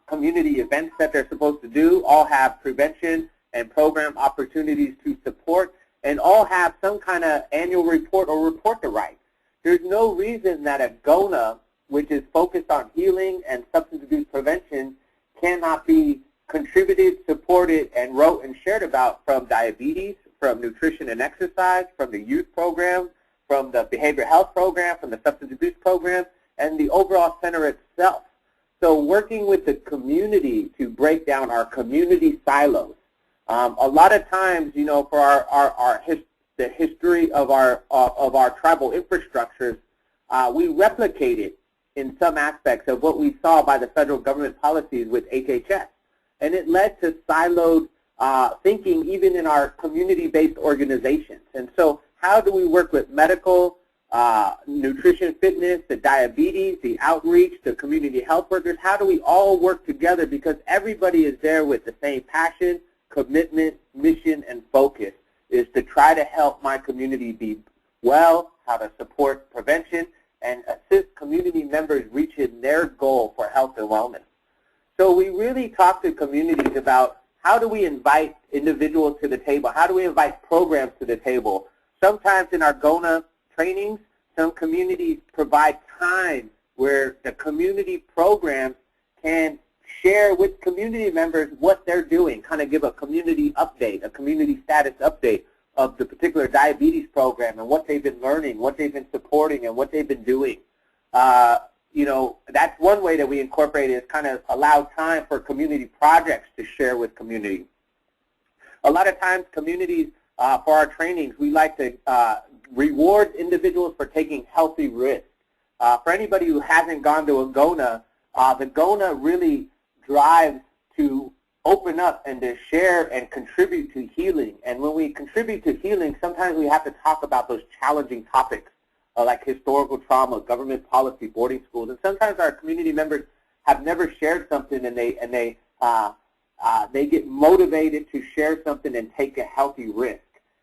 community events that they're supposed to do, all have prevention and program opportunities to support, and all have some kind of annual report or report to write. There's no reason that a GONA, which is focused on healing and substance abuse prevention, cannot be contributed, supported, and wrote and shared about from diabetes, from nutrition and exercise, from the youth program, from the behavioral health program, from the substance abuse program, and the overall center itself. So working with the community to break down our community silos. A lot of times, you know, for the history of our tribal infrastructures, we replicate it in some aspects of what we saw by the federal government policies with HHS. And it led to siloed thinking even in our community-based organizations. And so how do we work with medical, nutrition, fitness, the diabetes, the outreach, the community health workers? How do we all work together? Because everybody is there with the same passion, commitment, mission, and focus is to try to help my community be well, how to support prevention, and assist community members reaching their goal for health and wellness. So we really talk to communities about how do we invite individuals to the table? How do we invite programs to the table? Sometimes in our GONA trainings, some communities provide time where the community programs can share with community members what they're doing, kind of give a community update, a community status update of the particular diabetes program and what they've been learning, what they've been supporting, and what they've been doing. You know, that's one way that we incorporate it, is kind of allow time for community projects to share with community. A lot of times communities, for our trainings, we like to reward individuals for taking healthy risks. For anybody who hasn't gone to a GONA, the GONA really drives to open up and to share and contribute to healing. And when we contribute to healing, sometimes we have to talk about those challenging topics like historical trauma, government policy, boarding schools. And sometimes our community members have never shared something, and they get motivated to share something and take a healthy risk.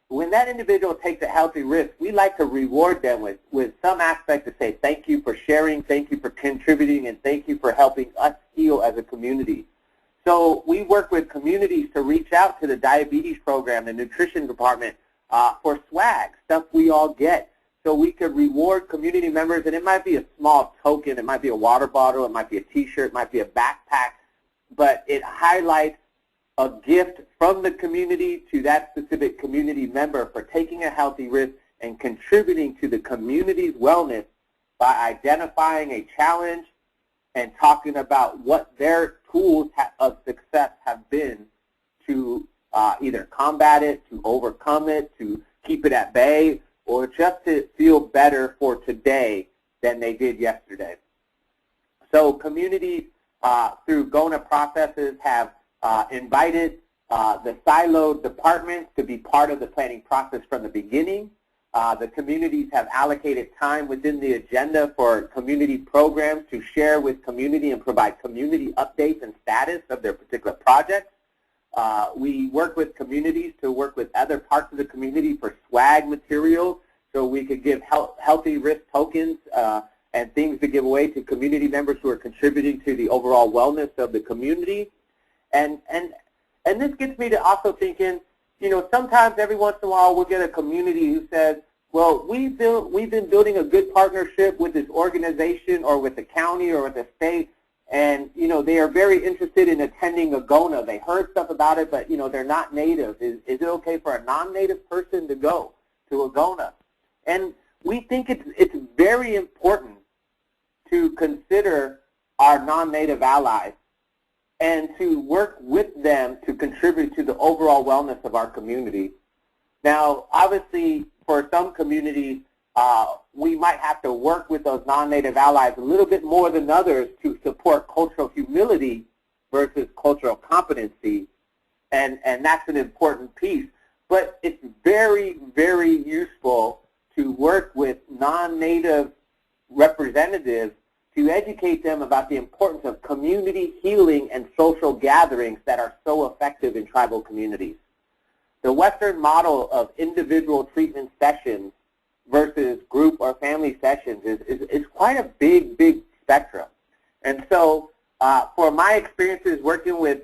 When that individual takes a healthy risk, we like to reward them with some aspect to say thank you for sharing, thank you for contributing, and thank you for helping us heal as a community. So we work with communities to reach out to the diabetes program, the nutrition department, for swag, stuff we all get. So we could reward community members, and it might be a small token, it might be a water bottle, it might be a t-shirt, it might be a backpack, but it highlights a gift from the community to that specific community member for taking a healthy risk and contributing to the community's wellness by identifying a challenge and talking about what their tools of success have been to either combat it, to overcome it, to keep it at bay, or just to feel better for today than they did yesterday. So communities through GONA processes have invited the siloed departments to be part of the planning process from the beginning. The communities have allocated time within the agenda for community programs to share with community and provide community updates and status of their particular projects. We work with communities to work with other parts of the community for swag materials, so we could give healthy risk tokens and things to give away to community members who are contributing to the overall wellness of the community. And this gets me to also thinking, you know, sometimes every once in a while we'll get a community who says, well, we've been building a good partnership with this organization or with the county or with the state, and, you know, they are very interested in attending a GONA. They heard stuff about it, but, you know, they're not native. Is it okay for a non-native person to go to a GONA? And we think it's very important to consider our non-native allies and to work with them to contribute to the overall wellness of our community. Now, obviously, for some communities, we might have to work with those non-native allies a little bit more than others to support cultural humility versus cultural competency, and that's an important piece. But it's very, very useful to work with non-native representatives to educate them about the importance of community healing and social gatherings that are so effective in tribal communities. The Western model of individual treatment sessions versus group or family sessions is quite a big spectrum. And so For my experiences working with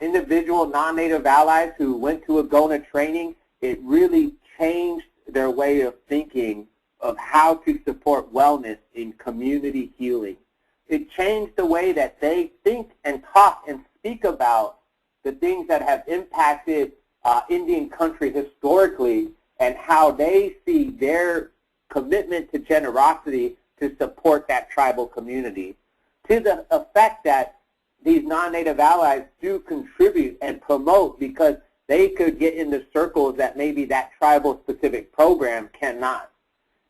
individual non-Native allies who went to Agona training, it really changed their way of thinking of how to support wellness in community healing. It changed the way that they think and talk and speak about the things that have impacted Indian country historically and how they see their commitment to generosity to support that tribal community, to the effect that these non-Native allies do contribute and promote because they could get into circles that maybe that tribal-specific program cannot.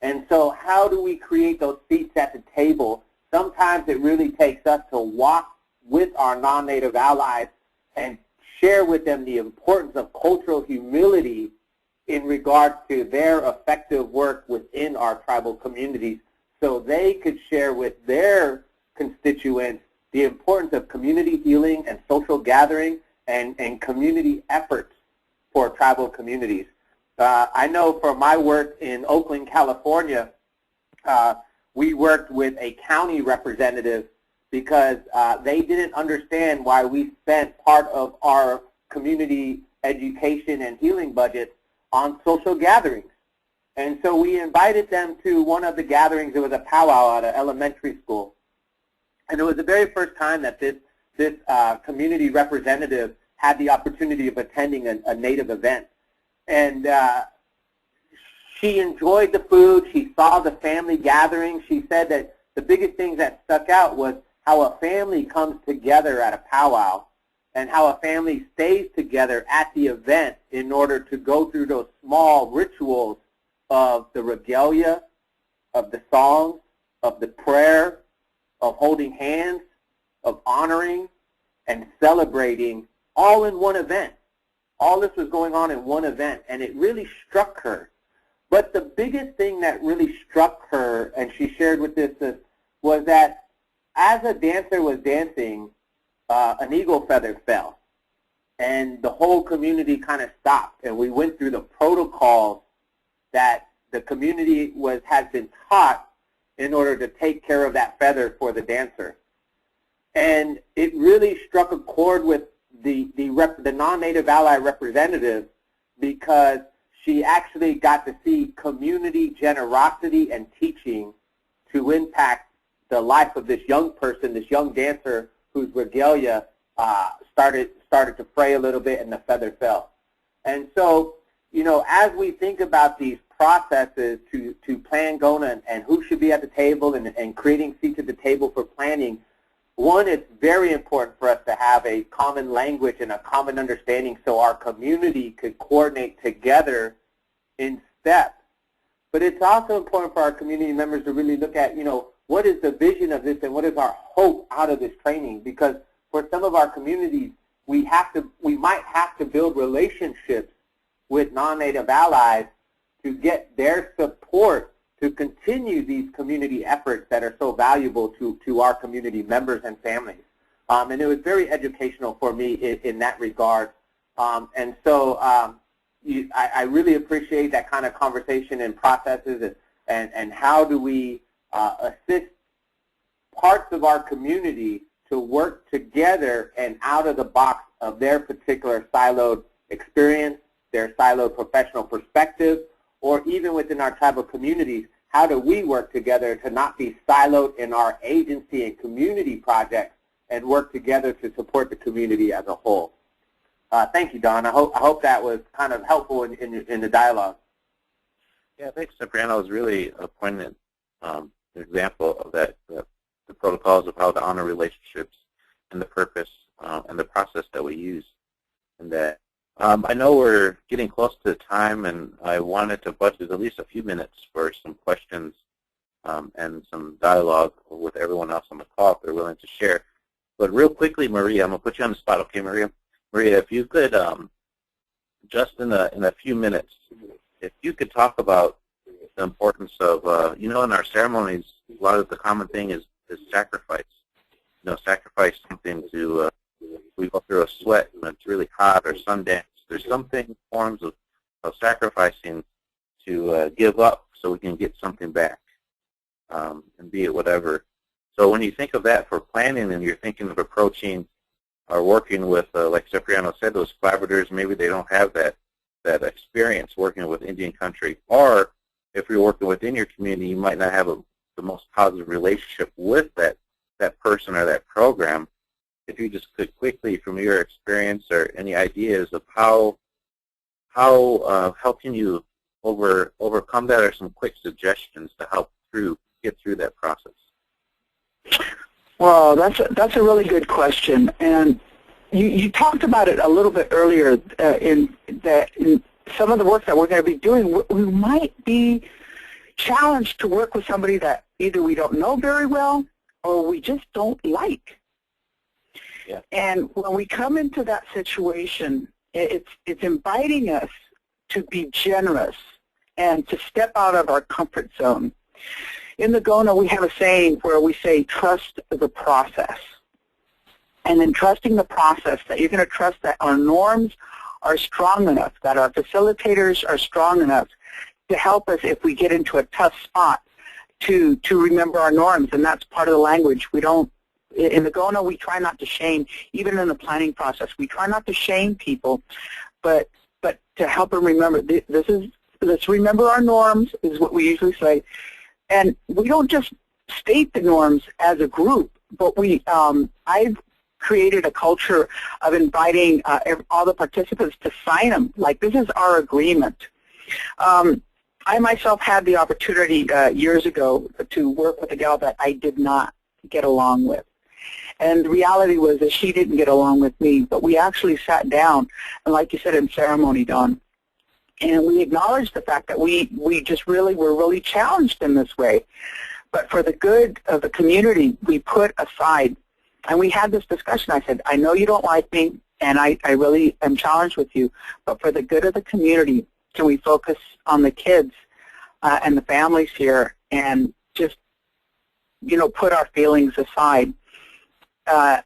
And so how do we create those seats at the table? Sometimes it really takes us to walk with our non-Native allies and share with them the importance of cultural humility in regards to their effective work within our tribal communities, so they could share with their constituents the importance of community healing and social gathering and community efforts for tribal communities. I know for my work in Oakland, California, we worked with a county representative because they didn't understand why we spent part of our community education and healing budgets on social gatherings. And so we invited them to one of the gatherings. It was a powwow at an elementary school. And it was the very first time that this community representative had the opportunity of attending a Native event. And she enjoyed the food. She saw the family gathering. She said that the biggest thing that stuck out was how a family comes together at a powwow and how a family stays together at the event in order to go through those small rituals of the regalia, of the songs, of the prayer, of holding hands, of honoring and celebrating, all in one event. All this was going on in one event, and it really struck her. But the biggest thing that really struck her, and she shared with this, was that as a dancer was dancing, an eagle feather fell. And the whole community kind of stopped, and we went through the protocols that the community has been taught in order to take care of that feather for the dancer. And it really struck a chord with the non-Native ally representative, because she actually got to see community generosity and teaching to impact the life of this young person, this young dancer whose regalia started to fray a little bit and the feather fell. And so, you know, as we think about these processes to plan Gona and who should be at the table and creating seats at the table for planning, one, it's very important for us to have a common language and a common understanding so our community could coordinate together in step. But it's also important for our community members to really look at, you know, what is the vision of this and what is our hope out of this training? Because for some of our communities, we might have to build relationships with non-Native allies to get their support to continue these community efforts that are so valuable to our community members and families. And it was very educational for me in that regard. And so I really appreciate that kind of conversation and processes and how do we assist parts of our community to work together and out of the box of their particular siloed experience, their siloed professional perspective, or even within our tribal communities, how do we work together to not be siloed in our agency and community projects and work together to support the community as a whole? Thank you, Don. I hope that was kind of helpful in the dialogue. Yeah, thanks, Cipriano. It was really a poignant example of that, the protocols of how to honor relationships and the purpose and the process that we use in that. I know we're getting close to the time, and I wanted to budget at least a few minutes for some questions and some dialogue with everyone else on the call if they're willing to share. But real quickly, Maria, I'm going to put you on the spot, okay, Maria? Maria, if you could, just in a few minutes, if you could talk about the importance of, you know, in our ceremonies, a lot of the common thing is sacrifice. You know, sacrifice something to, we go through a sweat when it's really hot or Sundance. There's something, forms of sacrificing to give up so we can get something back, and be it whatever. So when you think of that for planning and you're thinking of approaching or working with, like Cipriano said, those collaborators, maybe they don't have that experience working with Indian country. Or if you're working within your community, you might not have the most positive relationship with that person or that program. If you just could quickly, from your experience or any ideas of how can you overcome that, or some quick suggestions to help get through that process? Well, that's a really good question, and you talked about it a little bit earlier in some of the work that we're going to be doing. We might be challenged to work with somebody that either we don't know very well or we just don't like. Yeah. And when we come into that situation, it's inviting us to be generous and to step out of our comfort zone. In the Gona, we have a saying where we say, trust the process. And in trusting the process, that you're going to trust that our norms are strong enough, that our facilitators are strong enough to help us if we get into a tough spot to remember our norms. And that's part of the language. We don't, in the Gona, we try not to shame, even in the planning process. We try not to shame people, but to help them remember, let's remember our norms is what we usually say. And we don't just state the norms as a group, but I've created a culture of inviting all the participants to sign them. Like, this is our agreement. I myself had the opportunity years ago to work with a gal that I did not get along with. And the reality was that she didn't get along with me, but we actually sat down, and like you said, in ceremony, Don, and we acknowledged the fact that we just really were really challenged in this way. But for the good of the community, we put aside, and we had this discussion. I said, I know you don't like me, and I really am challenged with you, but for the good of the community, can we focus on the kids and the families here and just, put our feelings aside?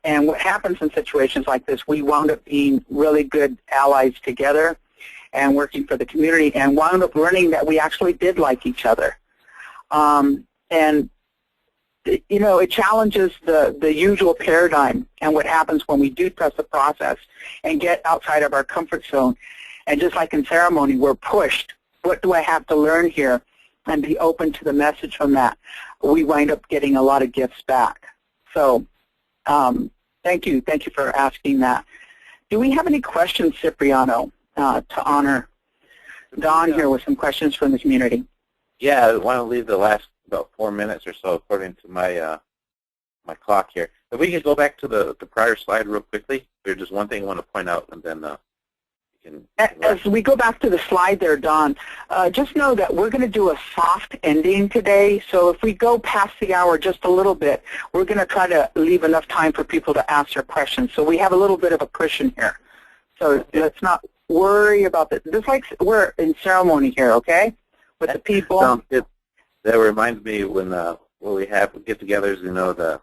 And what happens in situations like this, we wound up being really good allies together and working for the community, and wound up learning that we actually did like each other. And it challenges the usual paradigm and what happens when we do trust the process and get outside of our comfort zone. And just like in ceremony, we're pushed. What do I have to learn here? And be open to the message from that. We wind up getting a lot of gifts back. So thank you for asking that. Do we have any questions, Cipriano, to honor Don here with some questions from the community? Yeah, I want to leave the last about 4 minutes or so according to my my clock here. If we could go back to the prior slide real quickly. There's just one thing I want to point out, and then as we go back to the slide there, Don, just know that we're going to do a soft ending today. So if we go past the hour just a little bit, we're going to try to leave enough time for people to ask their questions. So we have a little bit of a cushion here. So let's not worry about this. Just like we're in ceremony here, okay, with the people. Sounds good. That reminds me when we have get-togethers,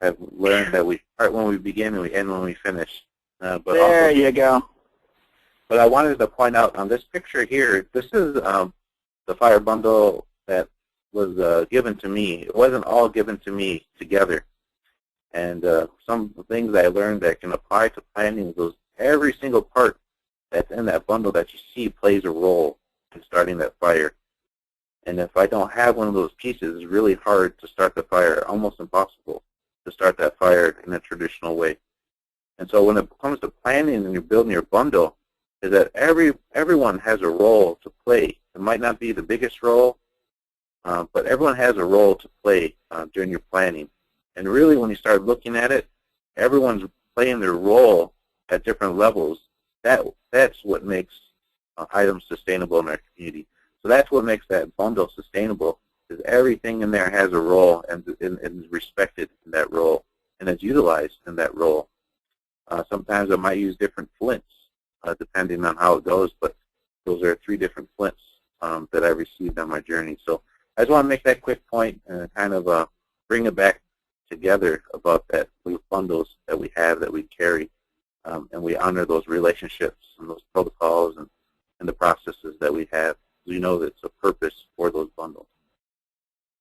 I've learned that we start when we begin and we end when we finish. But there you go. But I wanted to point out on this picture here, this is the fire bundle that was given to me. It wasn't all given to me together. And some things I learned that can apply to planning, every single part that's in that bundle that you see plays a role in starting that fire. And if I don't have one of those pieces, it's really hard to start the fire, almost impossible to start that fire in a traditional way. And so when it comes to planning and you're building your bundle, is that everyone has a role to play. It might not be the biggest role, but everyone has a role to play during your planning. And really, when you start looking at it, everyone's playing their role at different levels. That's what makes items sustainable in our community. So that's what makes that bundle sustainable, is everything in there has a role and is respected in that role and is utilized in that role. Sometimes I might use different flints depending on how it goes, but those are 3 different flints that I received on my journey. So I just want to make that quick point and kind of bring it back together about that bundles that we have, that we carry, and we honor those relationships and those protocols and the processes that we have. We know that it's a purpose for those bundles.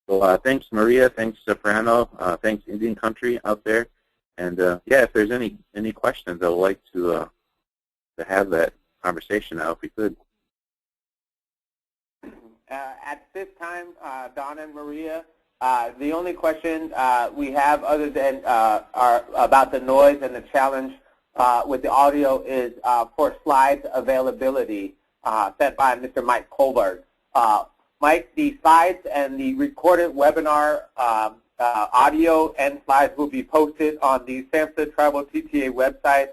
So So thanks, Maria. Thanks, Cipriano. Thanks, Indian Country out there. And yeah, if there's any questions, I would like to have that conversation now, if we could. At this time, Don and Maria, the only question we have other than about the noise and the challenge with the audio is for slides availability set by Mr. Mike Colbert. Mike, the slides and the recorded webinar audio and slides will be posted on the SAMHSA Tribal TTA website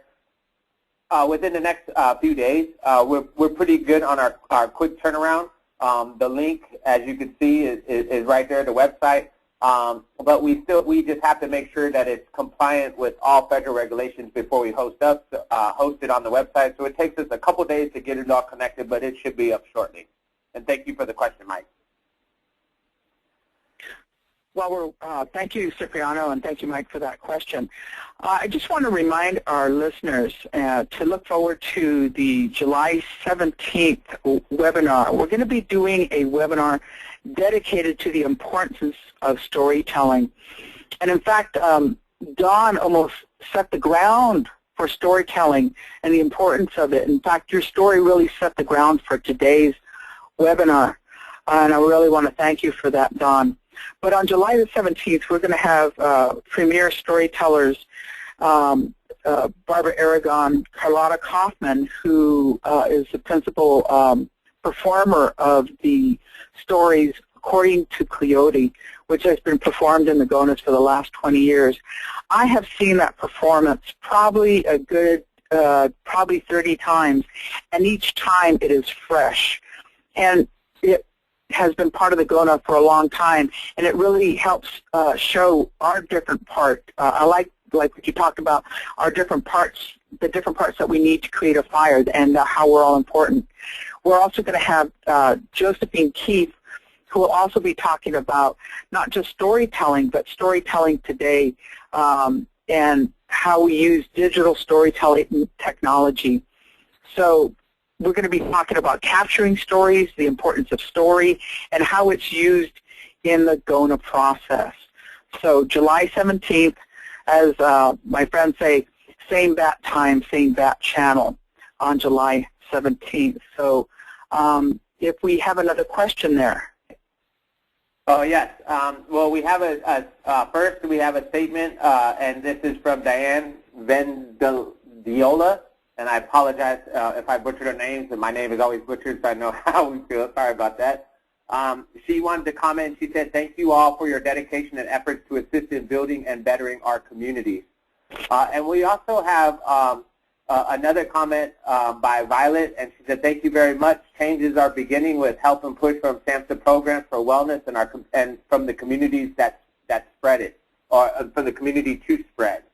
within the next few days. We're pretty good on our quick turnaround. The link, as you can see, is right there, the website. But we just have to make sure that it's compliant with all federal regulations before we host it on the website. So it takes us a couple days to get it all connected, but it should be up shortly. And thank you for the question, Mike. Well, thank you, Cipriano, and thank you, Mike, for that question. I just want to remind our listeners to look forward to the July 17th webinar. We're going to be doing a webinar dedicated to the importance of storytelling. And in fact, Don almost set the ground for storytelling and the importance of it. In fact, your story really set the ground for today's webinar. And I really want to thank you for that, Don. But on July the 17th, we're going to have premier storytellers, Barbara Aragon, Carlotta Kaufman, who is the principal performer of the stories According to Coyote, which has been performed in the GONAS for the last 20 years. I have seen that performance probably a good, probably 30 times, and each time it is fresh. And it has been part of the GONA for a long time, and it really helps show our different part. I like what you talked about, our different parts, the different parts that we need to create a fire, and how we're all important. We're also going to have Josephine Keefe, who will also be talking about not just storytelling, but storytelling today, and how we use digital storytelling technology. So we're going to be talking about capturing stories, the importance of story, and how it's used in the GONA process. So July 17th, as my friends say, same bat time, same bat channel on July 17th. So if we have another question there. Oh, yes. Well, we have first we have a statement, and this is from Diane Vendiola. And I apologize if I butchered her name, and my name is always butchered, so I know how we feel. Sorry about that. She wanted to comment. She said, thank you all for your dedication and efforts to assist in building and bettering our communities. And we also have another comment by Violet, and she said, thank you very much. Changes are beginning with help and push from SAMHSA programs for wellness and from the communities that spread it, or from the community to spread.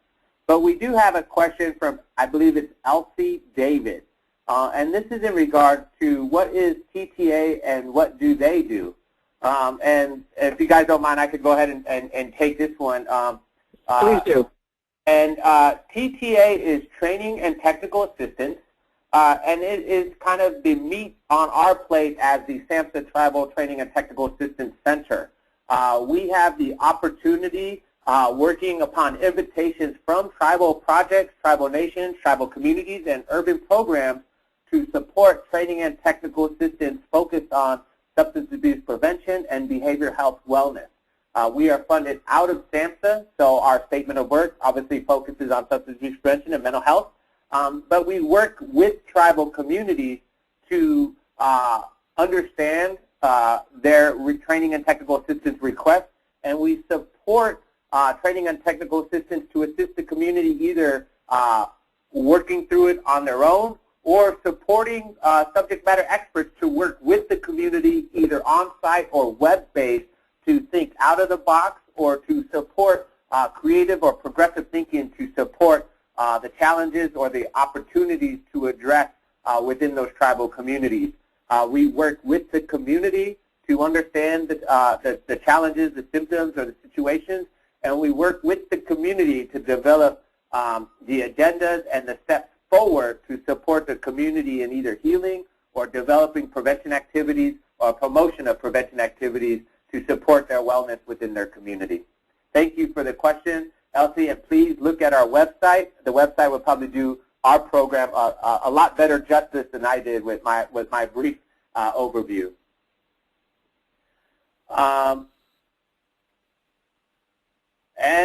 But we do have a question from, I believe it's Elsie David. And this is in regard to what is TTA and what do they do? And if you guys don't mind, I could go ahead and take this one. Please do. And TTA is Training and Technical Assistance, and it is kind of the meat on our plate as the SAMHSA Tribal Training and Technical Assistance Center. We have the opportunity working upon invitations from tribal projects, tribal nations, tribal communities, and urban programs to support training and technical assistance focused on substance abuse prevention and behavioral health wellness. We are funded out of SAMHSA, so our statement of work obviously focuses on substance abuse prevention and mental health. But we work with tribal communities to understand their training and technical assistance requests, and we support training and technical assistance to assist the community either working through it on their own or supporting subject matter experts to work with the community either on-site or web-based to think out of the box or to support creative or progressive thinking to support the challenges or the opportunities to address within those tribal communities. We work with the community to understand the challenges, the symptoms, or the situations, and we work with the community to develop the agendas and the steps forward to support the community in either healing or developing prevention activities or promotion of prevention activities to support their wellness within their community. Thank you for the question, Elsie, and please look at our website. The website will probably do our program a lot better justice than I did with my brief overview. And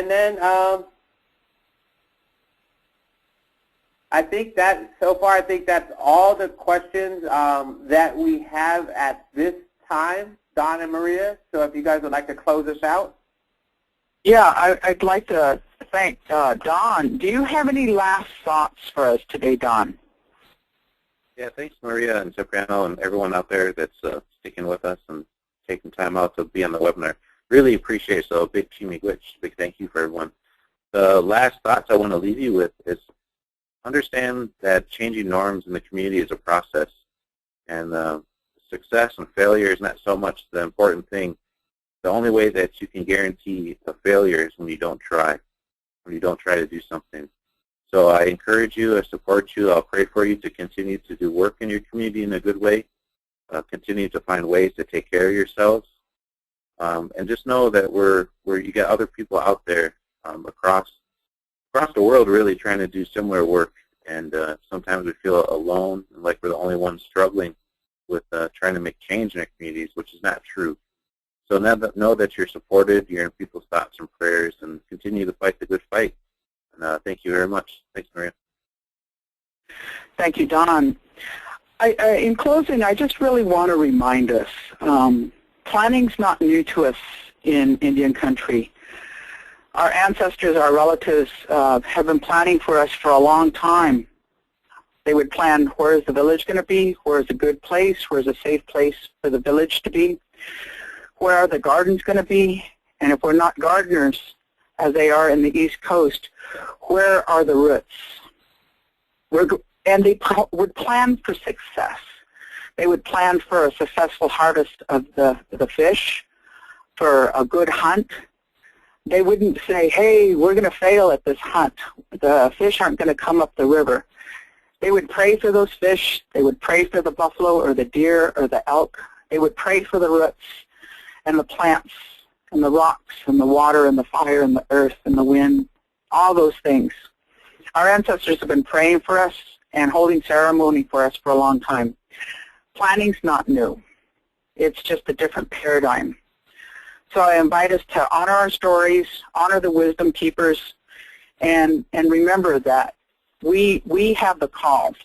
then I think that so far, I think that's all the questions that we have at this time, Don and Maria. So if you guys would like to close us out. Yeah, I'd like to thank Don. Do you have any last thoughts for us today, Don? Yeah, thanks, Maria and Cipriano and everyone out there that's sticking with us and taking time out to be on the webinar. Really appreciate it. So a big chimigwich, big thank you for everyone. The last thoughts I want to leave you with is understand that changing norms in the community is a process, and success and failure is not so much the important thing. The only way that you can guarantee a failure is when you don't try, to do something. So I encourage you, I support you, I'll pray for you to continue to do work in your community in a good way, continue to find ways to take care of yourselves, and just know that you got other people out there across the world really trying to do similar work, and sometimes we feel alone and like we're the only ones struggling with trying to make change in our communities, which is not true. So know that you're supported, you're in people's thoughts and prayers, and continue to fight the good fight. And thank you very much. Thanks, Maria. Thank you, Don. In closing, I just really want to remind us, planning's not new to us in Indian country. Our ancestors, our relatives, have been planning for us for a long time. They would plan, where is the village going to be? Where is a good place? Where is a safe place for the village to be? Where are the gardens going to be? And if we're not gardeners, as they are in the East Coast, where are the roots? And they would plan for success. They would plan for a successful harvest of the fish, for a good hunt. They wouldn't say, hey, we're going to fail at this hunt. The fish aren't going to come up the river. They would pray for those fish. They would pray for the buffalo or the deer or the elk. They would pray for the roots and the plants and the rocks and the water and the fire and the earth and the wind, all those things. Our ancestors have been praying for us and holding ceremony for us for a long time. Planning's not new. It's just a different paradigm. So I invite us to honor our stories, honor the wisdom keepers, and remember that we have the call.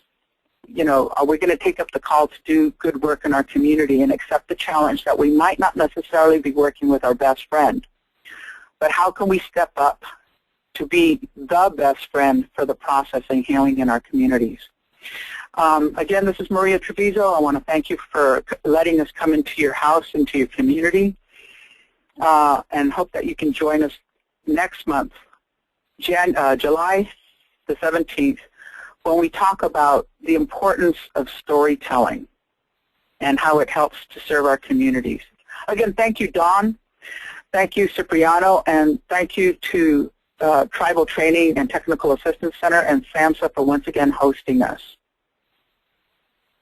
You know, are we going to take up the call to do good work in our community and accept the challenge that we might not necessarily be working with our best friend? But how can we step up to be the best friend for the process and healing in our communities? Again, this is Maria Treviso. I want to thank you for letting us come into your house, into your community, and hope that you can join us next month, July the 17th, when we talk about the importance of storytelling and how it helps to serve our communities. Again, thank you, Don. Thank you, Cipriano, and thank you to Tribal Training and Technical Assistance Center and SAMHSA for once again hosting us.